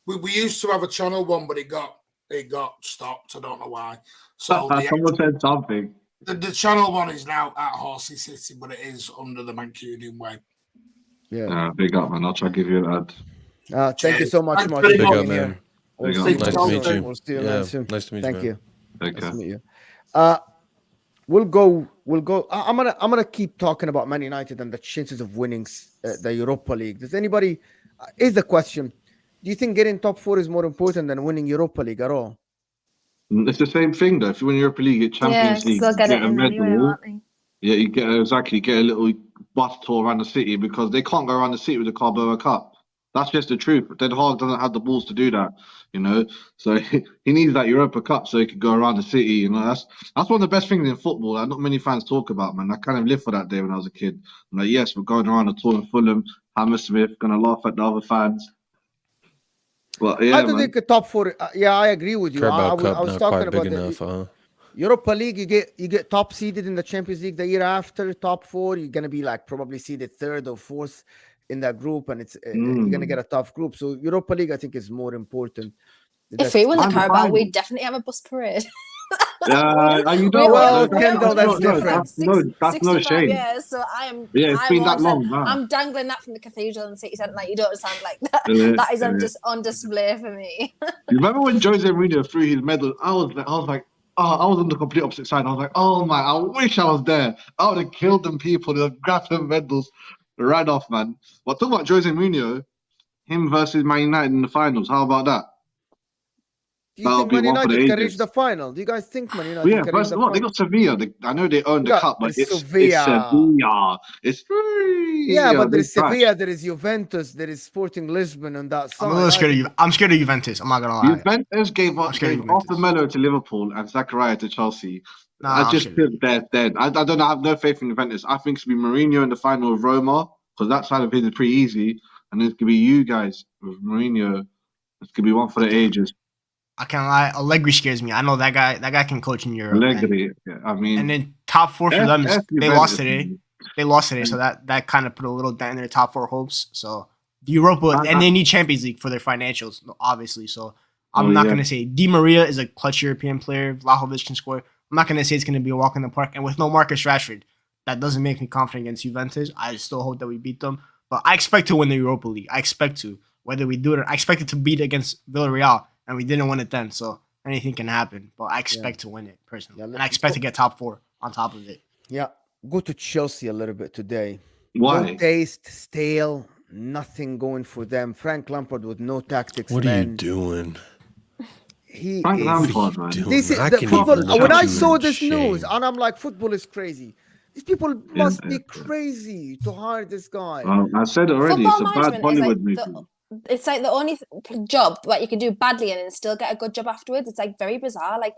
We used to have a channel one, but it got stopped. I don't know why. So Someone said something. the channel one is now at Horsey City, but it is under the Mancunian way. Yeah. Big up, man. I'll try to give you an ad. Thank you so much, Thanks Martin. very for much. being here. Big We'll up. see you Nice to meet soon. you. We'll see you Yeah, soon. nice to meet you, Thank man. you. Take Nice care. to meet you. We'll go. I'm gonna keep talking about Man United and the chances of winning the Europa League. Does anybody? Is the question? Do you think getting top four is more important than winning Europa League at all? It's the same thing, though. If you win Europa League, get Champions League, they'll get you it get a in anyway, medal. aren't they? Yeah, you get a little bus tour around the city, because they can't go around the city with the Carabao Cup. That's just the truth. Ten Hag doesn't have the balls to do that, you know. So he needs that Europa Cup so he could go around the city. You know, that's one of the best things in football that not many fans talk about, man. I kind of lived for that day when I was a kid. I'm like, yes, we're going around the tour in Fulham, Hammersmith, gonna laugh at the other fans. Well, I yeah, don't man. think a top four. Yeah, I agree with you. Carabao I Cup was not talking quite big about the enough, huh? Europa League. You get top seeded in the Champions League the year after. Top four, you're gonna be like probably seeded third or fourth in that group, and it's you're gonna get Mm. a tough group. So Europa League, I think, is more important. If That's we won the And the Carabao, final. we'd definitely have a bus parade. You know we what? Well, we Kendall, only that's won it for like different. That's no 65 shame. years, so Yeah, it's I been that want to, long now. I'm dangling that from the cathedral in the city centre. Like, you don't understand, like that. Yeah, That is yeah. on display for me. You remember when Jose Mourinho threw his medal? I was like, oh, I was on the complete opposite side. I was like, oh my, I wish I was there. I would have killed them people, they'd have grabbed them medals right off, man. But talking about Jose Mourinho, him versus Man United in the finals, how about that? Do you That'll think be Man one for the United can reach the ages. final? Do you guys think Man But United yeah, can reach first the of all, they final? got Sevilla. I know they own the cup, but There's it's Sevilla. Sevilla. It's Yeah, but Big there's trash. Sevilla, there is Juventus, there is Sporting Lisbon on that I'm a little side. scared of you. I'm scared of Juventus. I'm not gonna lie. Juventus gave I'm scared of Arthur Juventus. Melo to Liverpool and Zachariah to Chelsea. I Nah, I'm just scared. feel they're dead. I don't know. I have no faith in Juventus. I think it's gonna be Mourinho in the final with Roma because that side of his is pretty easy, and it's gonna be you guys with Mourinho. It's gonna be one for the ages. I can't lie. Allegri scares me. I know that guy. That guy can coach in Europe. Allegri. Yeah, I mean, And then top four for them is they lost Juventus, today. man. They lost today, so that kind of put a little dent in their top four hopes. So the Europa, and they need Champions League for their financials, obviously. So I'm not gonna say Di Maria is a clutch European player. Vlahovic can score. I'm not gonna say it's gonna be a walk in the park. And with no Marcus Rashford, that doesn't make me confident against Juventus. I still hope that we beat them, but I expect to win the Europa League. I expect to. Whether we do it, I expect it to beat against Villarreal, and we didn't win it then. So anything can happen, but I expect to win it personally, and I expect to get top four on top of it. Yeah, go to Chelsea a little bit today. Why? No taste, stale, nothing going for them. Frank Lampard with no tactics. What are you doing? He Frank is. Lampard, man. This is I the can people. even look When at I you saw in this news, shame. and I'm like, football is crazy. These people must be crazy to hire this guy. I said already, Football it's a bad management is like Bollywood movie. it's like the only job that you can do badly in and still get a good job afterwards. It's like very bizarre. Like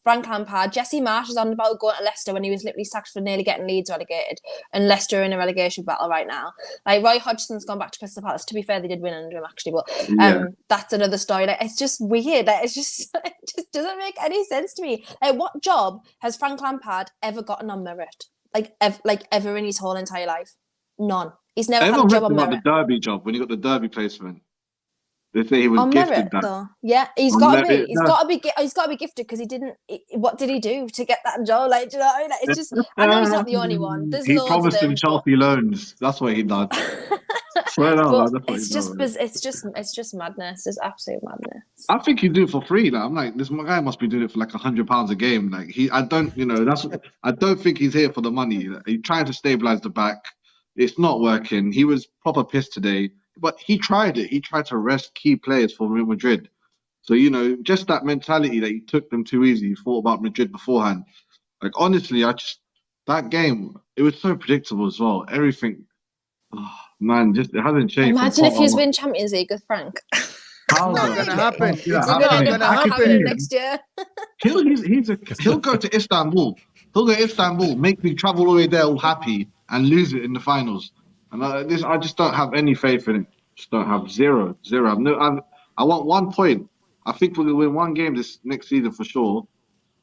Frank Lampard, Jesse Marsh is on about going to Leicester when he was literally sacked for nearly getting Leeds relegated, and Leicester are in a relegation battle right now. Like Roy Hodgson's gone back to Crystal Palace. To be fair, they did win under him actually, but that's another story. Like it's just weird. Like it's just it just doesn't make any sense to me. Like what job has Frank Lampard ever gotten on merit? Like ever in his whole entire life? None. He's never had a job on about merit. the Derby job when he got the Derby placement. They say he was On gifted merit, that. though. Yeah, he's On got to merit, be. He's got to be gifted because he didn't. What did he do to get that job? Like, do you know what I mean? Like, it's just. I know he's not the only one. There's He loads promised of him them. Chelsea loans. That's what he done. Swear down, But that's what it's he just, done. it's just madness. It's absolute madness. I think he do it for free. Like, I'm like, this guy must be doing it for like £100 a game. Like I don't think he's here for the money. He's trying to stabilize the back. It's not working. He was proper pissed today, but he tried it. He tried to rest key players for Real Madrid. So just that mentality that he took them too easy. He thought about Madrid beforehand. Like honestly, that game it was so predictable as well. Everything, man, just it hasn't changed. Imagine if he was winning Champions League with Frank. It's not gonna happen. It's We're not gonna gonna end up having happen. him next year. He'll go to Istanbul. He'll go to Istanbul, make me travel all the way there all happy, and lose it in the finals. And I just don't have any faith in it. Just don't have zero. I want 1 point. I think we're gonna win one game this next season for sure.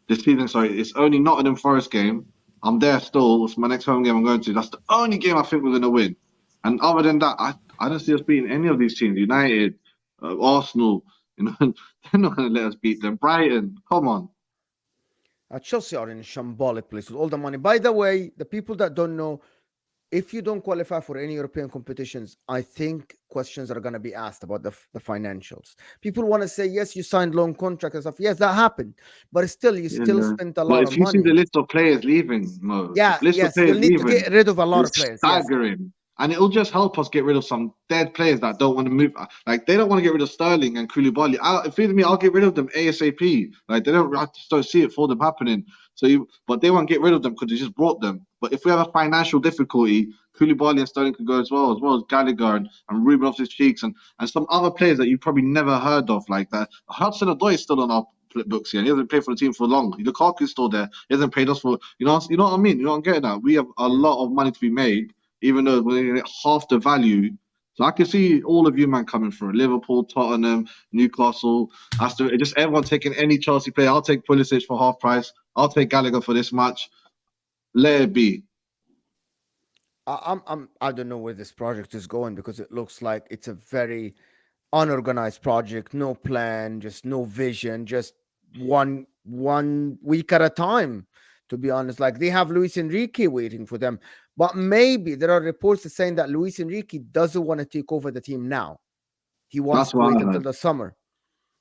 This season, sorry, it's only Nottingham Forest game. I'm there still. It's my next home game I'm going to. That's the only game I think we're gonna win. And other than that, I don't see us beating any of these teams. United, Arsenal, they're not going to let us beat them. Brighton, come on. Chelsea are in a shambolic place with all the money. By the way, the people that don't know, if you don't qualify for any European competitions, I think questions are going to be asked about the financials. People want to say, yes, you signed long contract and stuff. Yes, that happened. But still, you still spent a lot of money. But if you see the list of players leaving, Mo, you'll need to get rid of a lot of players. Staggering. Yes. And it'll just help us get rid of some dead players that don't want to move. Like, they don't want to get rid of Sterling and Koulibaly. If it's me, I'll get rid of them ASAP. Like, I just don't see it for them happening. But they won't get rid of them because they just brought them. But if we have a financial difficulty, Koulibaly and Sterling could go as well as Gallagher and Ruben off his cheeks and some other players that you probably never heard of like that. Hudson-Odoi is still on our books here. He hasn't played for the team for long. Lukaku's still there. He hasn't paid us for, you know what I mean? You know what I'm getting at? We have a lot of money to be made, even though we're going to get half the value So I can see all of you, man, coming through. Liverpool, Tottenham, Newcastle. Just everyone taking any Chelsea player. I'll take Pulisic for half price. I'll take Gallagher for this match. Let it be. I don't know where this project is going because it looks like it's a very unorganized project, no plan, just no vision, just one week at a time. To be honest, like they have Luis Enrique waiting for them, but maybe there are reports that saying that Luis Enrique doesn't want to take over the team now. He wants That's to what wait I until heard. the summer.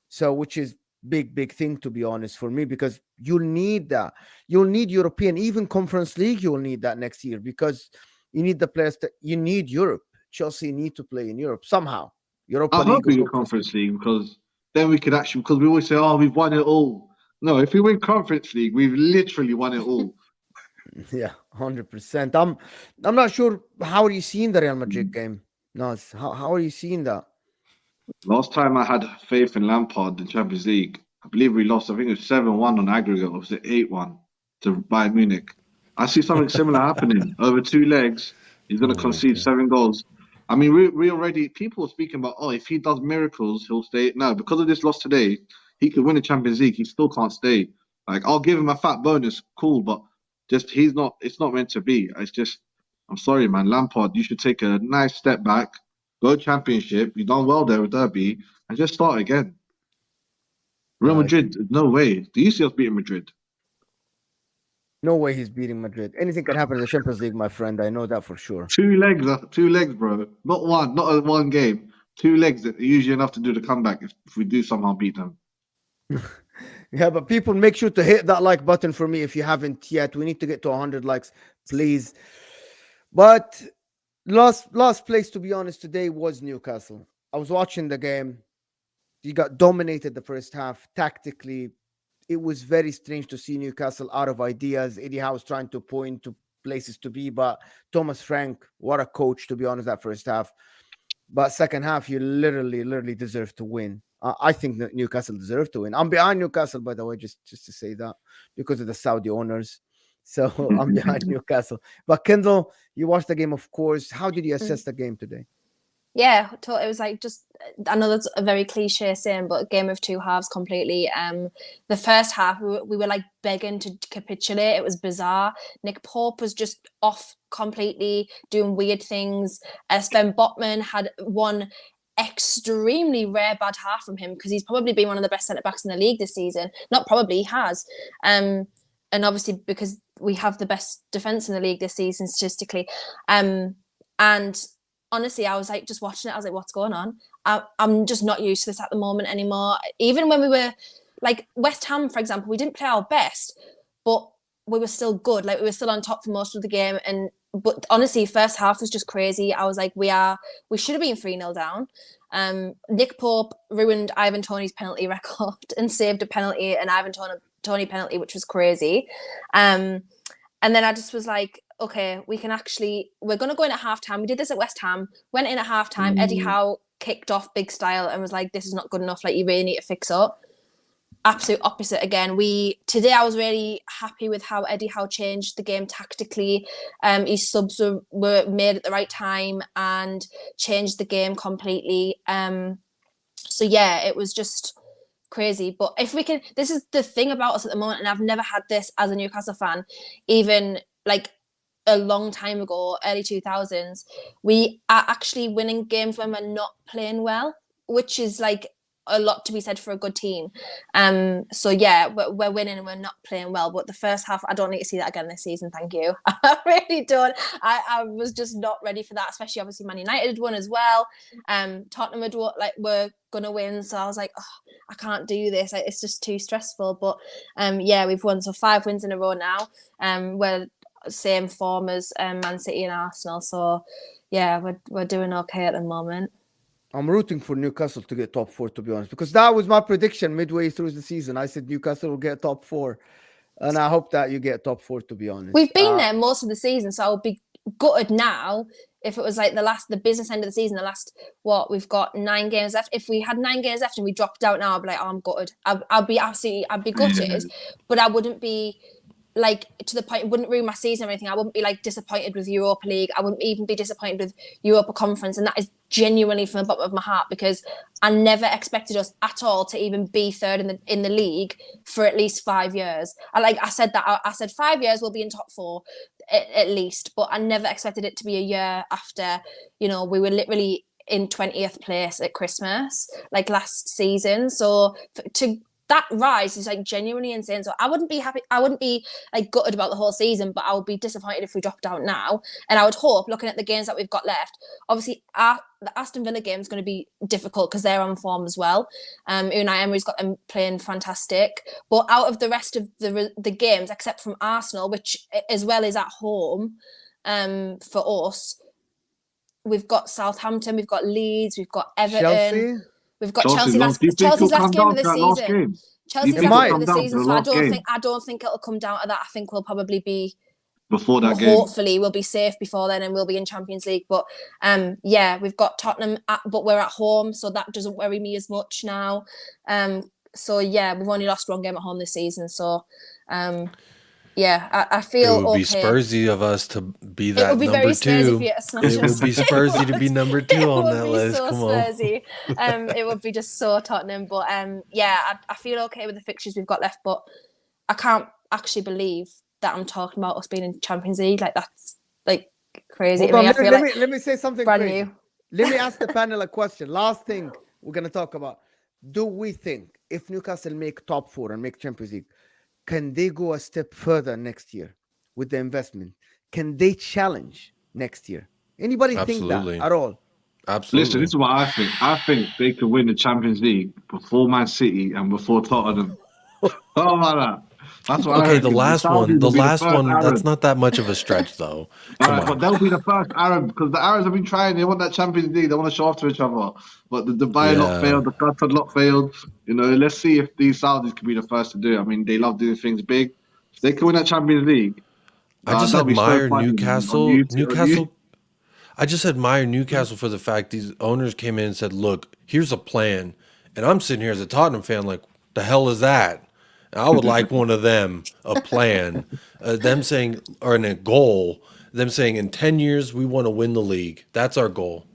So, which is big thing to be honest for me, because you'll need that. You'll need European, even Conference League. You'll need that next year because you need the players. You need Europe. Chelsea need to play in Europe somehow. Europa I hope League or we get Conference League. Conference League because then we could actually, because we always say, oh, we've won it all. No, if we win Conference League, we've literally won it all. Yeah, 100%. I'm not sure how are you seeing the Real Madrid game. No, how are you seeing that? Last time I had faith in Lampard in Champions League, I believe we lost. I think it was 7-1 on aggregate, or was it 8-1 to Bayern Munich? I see something similar happening over 2 legs. He's going to concede 7 goals. I mean, we already, people are speaking about, oh, if he does miracles, he'll stay. No, because of this loss today, he could win the Champions League. He still can't stay. Like, I'll give him a fat bonus, cool, but just it's not meant to be. It's just, I'm sorry, man. Lampard, you should take a nice step back, go Championship. You've done well there with Derby, and just start again. Real Madrid, no way. Do you see us beating Madrid? No way he's beating Madrid. Anything can happen in the Champions League, my friend. I know that for sure. 2 legs, bro. Not one, not a one game. 2 legs that are usually enough to do the comeback if we do somehow beat them. Yeah, but people, make sure to hit that like button for me if you haven't yet. We need to get to 100 likes, please. But last place, to be honest, today was Newcastle. I was watching the game. You got dominated the first half tactically. It was very strange to see Newcastle out of ideas. Eddie Howe's trying to point to places to be, but Thomas Frank, what a coach, to be honest, that first half. But second half, you literally deserve to win. I think that Newcastle deserve to win. I'm behind Newcastle, by the way, just to say that, because of the Saudi owners. So I'm behind Newcastle. But Kendall, you watched the game, of course. How did you assess the game today? Yeah, it was like just, I know that's a very cliche saying, but a game of 2 halves completely. The first half, we were like begging to capitulate. It was bizarre. Nick Pope was just off completely, doing weird things. Sven Botman had one extremely rare bad half from him because he's probably been one of the best centre-backs in the league this season. Not probably, he has. And obviously because we have the best defence in the league this season statistically. And honestly, I was like just watching it. I was like, what's going on? I'm just not used to this at the moment anymore. Even when we were like West Ham, for example, we didn't play our best, but we were still good. Like we were still on top for most of the game. But honestly, first half was just crazy. I was like, we should have been 3-0 down. Nick Pope ruined Ivan Toney's penalty record and saved a penalty, an Ivan Toney penalty, which was crazy. And then I just was like, okay, we're going to go in at halftime. We did this at West Ham, went in at halftime. Eddie Howe kicked off big style and was like, this is not good enough. Like, you really need to fix up. Absolute opposite again. Today I was really happy with how Eddie Howe changed the game tactically. His subs were made at the right time and changed the game completely. So yeah, it was just crazy. But if we can, this is the thing about us at the moment, and I've never had this as a Newcastle fan, even like a long time ago, early 2000s, we are actually winning games when we're not playing well, which is like a lot to be said for a good team. So yeah, we're winning and we're not playing well, but the first half, I don't need to see that again this season, thank you. I really don't. I was just not ready for that, especially obviously Man United had won as well. Tottenham had were gonna win, so I was like, oh, I can't do this, it's just too stressful. But yeah, we've won, so 5 wins in a row now. We're same form as Man City and Arsenal, so yeah, we're doing okay at the moment. I'm rooting for Newcastle to get top 4, to be honest, because that was my prediction midway through the season. I said Newcastle will get top 4, and I hope that you get top 4, to be honest. We've been there most of the season, so I would be gutted now if it was like the business end of the season, we've got 9 games left. If we had 9 games left and we dropped out now, I'd be like, oh, I'm gutted. I'd be gutted, but I wouldn't be like to the point it wouldn't ruin my season or anything. I wouldn't be like disappointed with Europa League. I wouldn't even be disappointed with Europa Conference, and that is genuinely from the bottom of my heart, because I never expected us at all to even be third in the league for at least 5 years. I said 5 years we'll be in top four at least, but I never expected it to be a year after, you know, we were literally in 20th place at Christmas like last season. So to that rise is like genuinely insane. So I wouldn't be happy. I wouldn't be like gutted about the whole season, but I would be disappointed if we dropped out now. And I would hope, looking at the games that we've got left, obviously the Aston Villa game is going to be difficult because they're on form as well. Unai Emery's got them playing fantastic. But out of the rest of the games, except from Arsenal, which as well is at home for us, we've got Southampton, we've got Leeds, we've got Everton. Chelsea? We've got Chelsea's last game of the season. Chelsea's last game of the season, so I don't think it'll come down to that. I think we'll probably be before that game. Hopefully, we'll be safe before then, and we'll be in Champions League. But yeah, we've got Tottenham, but we're at home, so that doesn't worry me as much now. So yeah, we've only lost one game at home this season, so yeah, I feel it would be okay. Spursy of us to be that number 2. It would be Spursy to be number 2 on that list. So Come on. It would be just so Tottenham. But yeah, I feel okay with the fixtures we've got left. But I can't actually believe that I'm talking about us being in Champions League. Like that's like crazy. Hold on, let me say something brand crazy. new. Let me ask the panel a question. Last thing we're gonna talk about. Do we think if Newcastle make top 4 and make Champions League, can they go a step further next year with the investment? Can they challenge next year? Anybody think that at all? Absolutely. Listen, this is what I think. I think they could win the Champions League before Man City and before Tottenham. How about that? That's what okay, I the last one, that's not that much of a stretch, though. Come on. But they'll be the first Arab, because the Arabs have been trying. They want that Champions League. They want to show off to each other. But the Bayern lot failed. The Qatar lot failed. You know, let's see if these Saudis can be the first to do it. I mean, they love doing things big. They can win that Champions League. I just admire Newcastle. I just admire Newcastle for the fact these owners came in and said, look, here's a plan. And I'm sitting here as a Tottenham fan like, the hell is that? I would like one of them, a plan, them saying, or in a goal, them saying in 10 years, we want to win the league. That's our goal.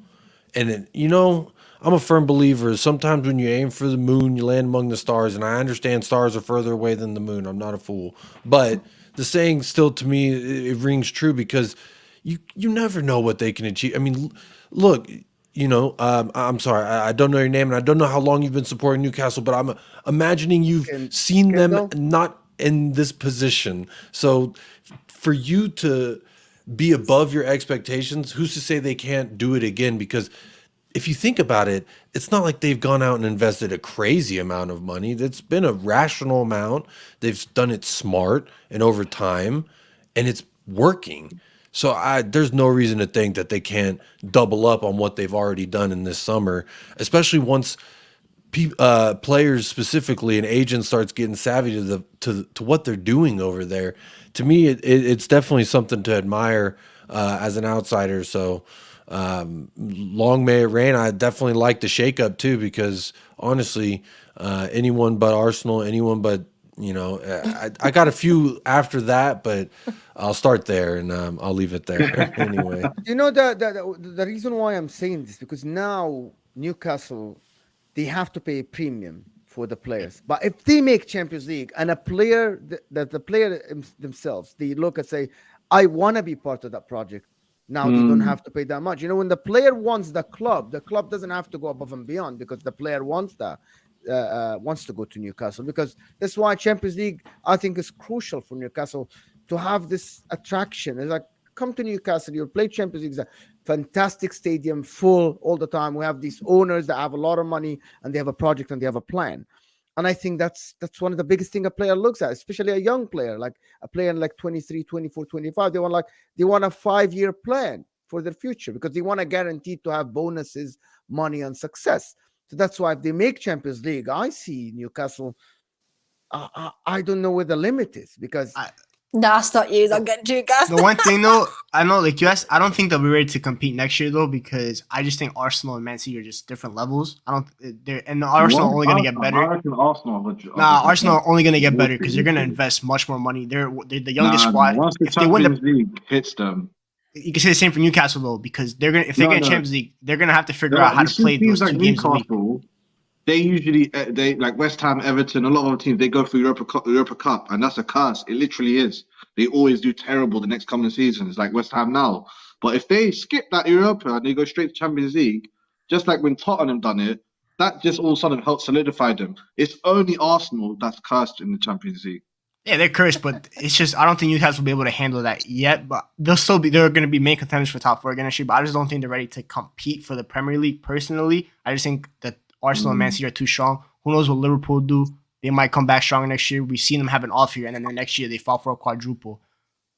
And, then, you know, I'm a firm believer. Sometimes when you aim for the moon, you land among the stars. And I understand stars are further away than the moon. I'm not a fool. But the saying still, to me, it rings true because you never know what they can achieve. I mean, look, you know, I'm sorry, I don't know your name, and I don't know how long you've been supporting Newcastle, but I'm imagining you've seen them not in this position. So for you to be above your expectations, who's to say they can't do it again? Because if you think about it, it's not like they've gone out and invested a crazy amount of money. It's been a rational amount. They've done it smart and over time, and it's working. So there's no reason to think that they can't double up on what they've already done in this summer, especially once players specifically and agents starts getting savvy to what they're doing over there. To me, it's definitely something to admire as an outsider. So long may it rain. I definitely like the shakeup too, because honestly, anyone but Arsenal, anyone but, you know, I got a few after that, but I'll start there and I'll leave it there anyway. You know, the reason why I'm saying this, because now Newcastle, they have to pay a premium for the players. But if they make Champions League and a player, the player themselves, they look and say, I want to be part of that project. Now they don't have to pay that much. You know, when the player wants the club doesn't have to go above and beyond because the player wants that. Wants to go to Newcastle, because that's why Champions League I think is crucial for Newcastle to have this attraction. It's like, come to Newcastle, you'll play Champions League, it's a fantastic stadium, full all the time. We have these owners that have a lot of money and they have a project and they have a plan. And I think that's one of the biggest thing a player looks at, especially a young player, like a player like 23, 24, 25. They want a 5-year plan for their future because they want to guarantee to have bonuses, money, and success. So that's why if they make Champions League, I see Newcastle. I don't know where the limit is because Nah, it's not you. I'm getting too gassed. The one thing though, I know, like you asked, I don't think they'll be ready to compete next year though, because I just think Arsenal and Man City are just different levels. I don't, they're and Arsenal only going to get better. I reckon Arsenal Arsenal are only going to get better because they're going to invest much more money. They're the youngest squad. Once the If they win Champions League hits them, you can say the same for Newcastle though, because they're gonna if they get Champions League, they're going to have to figure out how to play those two games a week. They usually they like West Ham, Everton, a lot of other teams. They go for Europa Cup, and that's a curse. It literally is. They always do terrible the next coming seasons, like West Ham now. But if they skip that Europa and they go straight to Champions League, just like when Tottenham done it, that just all of a sudden helped solidify them. It's only Arsenal that's cursed in the Champions League. Yeah, they're cursed, but it's just I don't think Newcastle will be able to handle that yet. But they're going to be main contenders for top four again next year. But I just don't think they're ready to compete for the Premier League. Personally, I just think that Arsenal and Man City are too strong. Who knows what Liverpool do? They might come back stronger next year. We've seen them have an off year, and then the next year they fall for a quadruple.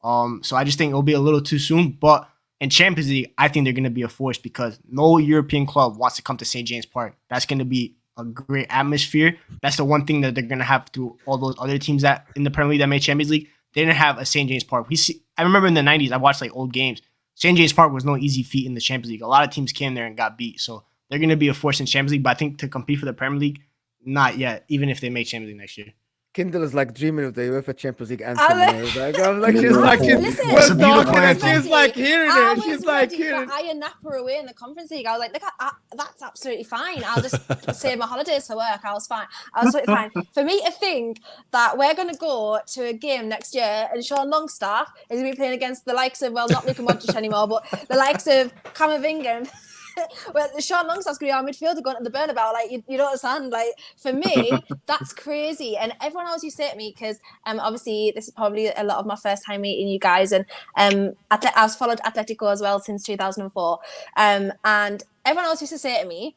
So I just think it'll be a little too soon. But in Champions League, I think they're going to be a force because no European club wants to come to St. James Park. That's going to be a great atmosphere. That's the one thing that they're going to have to all those other teams that in the Premier League that made Champions League. They didn't have a St. James Park. I remember in the 90s, I watched like old games. St. James Park was no easy feat in the Champions League. A lot of teams came there and got beat. So they're going to be a force in Champions League. But I think to compete for the Premier League, not yet, even if they make Champions League next year. Kindle is like dreaming of the UEFA Champions League anthem. She's like hearing it. She's like hearing it. Iron Napa away in the Conference League. I was like, that's absolutely fine. I'll just save my holidays for work. I was totally fine. For me to think that we're going to go to a game next year and Sean Longstaff is going to be playing against the likes of, well, not Luka Modric anymore, but the likes of Camavinga. Well, Sean Longstaff's going to be our midfielder going to the Bernabeu. Like, you don't understand. Like, for me, that's crazy. And everyone always used to say to me, because obviously this is probably a lot of my first time meeting you guys. And I've followed Atletico as well since 2004. And everyone always used to say to me,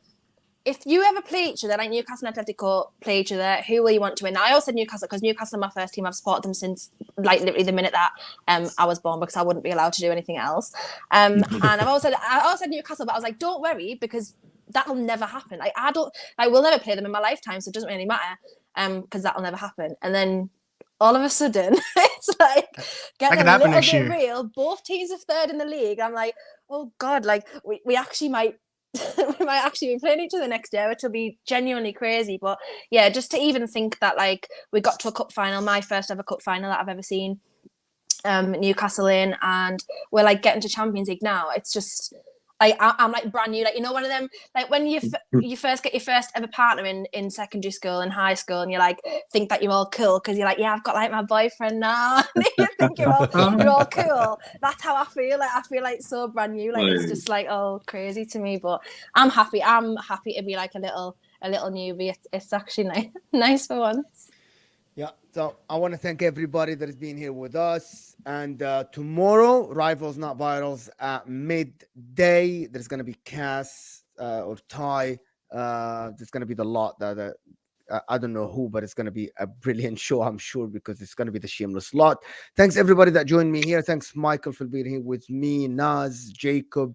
if you ever play each other, like Newcastle and Atletico play each other, who will you want to win? Now, I always said Newcastle because Newcastle are my first team. I've supported them since like literally the minute that I was born because I wouldn't be allowed to do anything else. And I always said Newcastle, but I was like, don't worry because that'll never happen. Like we'll never play them in my lifetime, so it doesn't really matter because that'll never happen. And then all of a sudden, it's like getting a little bit real. Both teams are third in the league. I'm like, oh God, like we actually might. We might actually be playing each other next year, which will be genuinely crazy. But yeah, just to even think that like we got to a cup final, my first ever cup final that I've ever seen, Newcastle in, and we're like getting to Champions League now. It's just like I'm like brand new, like you know one of them like when you first get your first ever partner in secondary school and high school, and you like think that you're all cool because you're like, yeah, I've got like my boyfriend now. You think you're all cool. That's how I feel. Like I feel like so brand new. Like it's just like all crazy to me. But I'm happy. I'm happy to be like a little newbie. It's actually nice for once. Yeah, so I want to thank everybody that has been here with us. And tomorrow, Rivals Not Virals at midday. There's going to be Cass or Tie. There's going to be the lot that I don't know who, but it's going to be a brilliant show, I'm sure, because it's going to be the shameless lot. Thanks everybody that joined me here. Thanks Michael for being here with me, Naz, Jacob.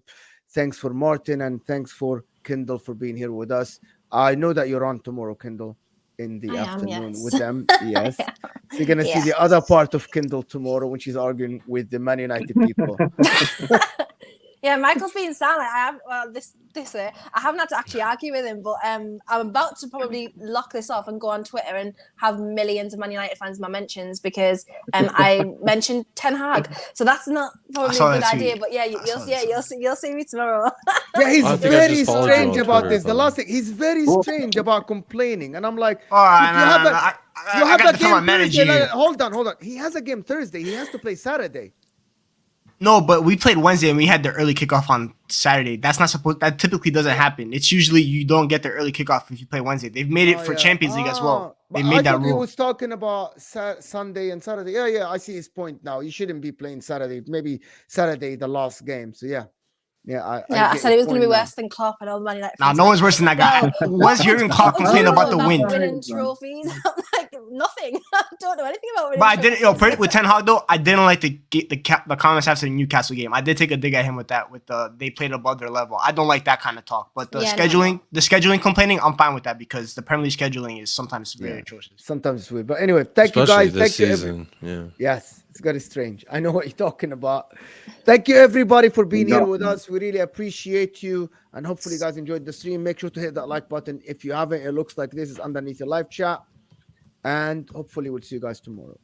Thanks for Martin, and thanks for Kindle for being here with us. I know that you're on tomorrow, Kindle. In the afternoon with them. Yes. So you're going to see the other part of Kindle tomorrow when she's arguing with the Man United people. Yeah, Michael's being silent. I haven't had to actually argue with him, but I'm about to probably lock this off and go on Twitter and have millions of Man United fans in my mentions because I mentioned Ten Hag. So that's not probably a good idea, but yeah, you'll see me tomorrow. Yeah, he's very strange about this. The last thing, he's very strange about complaining, and I'm like, you have a game Thursday. Hold on. He has a game Thursday. He has to play Saturday. No, but we played Wednesday and we had the early kickoff on Saturday. That typically doesn't happen. It's usually you don't get the early kickoff if you play Wednesday. They've made it for Champions League as well. They made that rule. He was talking about Sunday and Saturday. Yeah, I see his point now. You shouldn't be playing Saturday. Maybe Saturday, the last game. So yeah. I said it was going to be worse than Klopp and all the Man United. No one's worse than that guy. Once Jurgen Klopp complaining about the win. Winning trophies. I'm like, nothing. I don't know anything about winning. But I didn't, trophies. with Ten Hag though, I didn't like the comments after the Newcastle game. I did take a dig at him with that. They played above their level. I don't like that kind of talk. But the scheduling complaining, I'm fine with that because the Premier League scheduling is sometimes very atrocious. Sometimes it's weird. But anyway, thank Especially you guys. this Thank season. you. Yes, it's very strange. I know what you're talking about. Thank you everybody for being here with us. We really appreciate you, and hopefully you guys enjoyed the stream. Make sure to hit that like button if you haven't. It looks like this is underneath your live chat, and hopefully we'll see you guys tomorrow.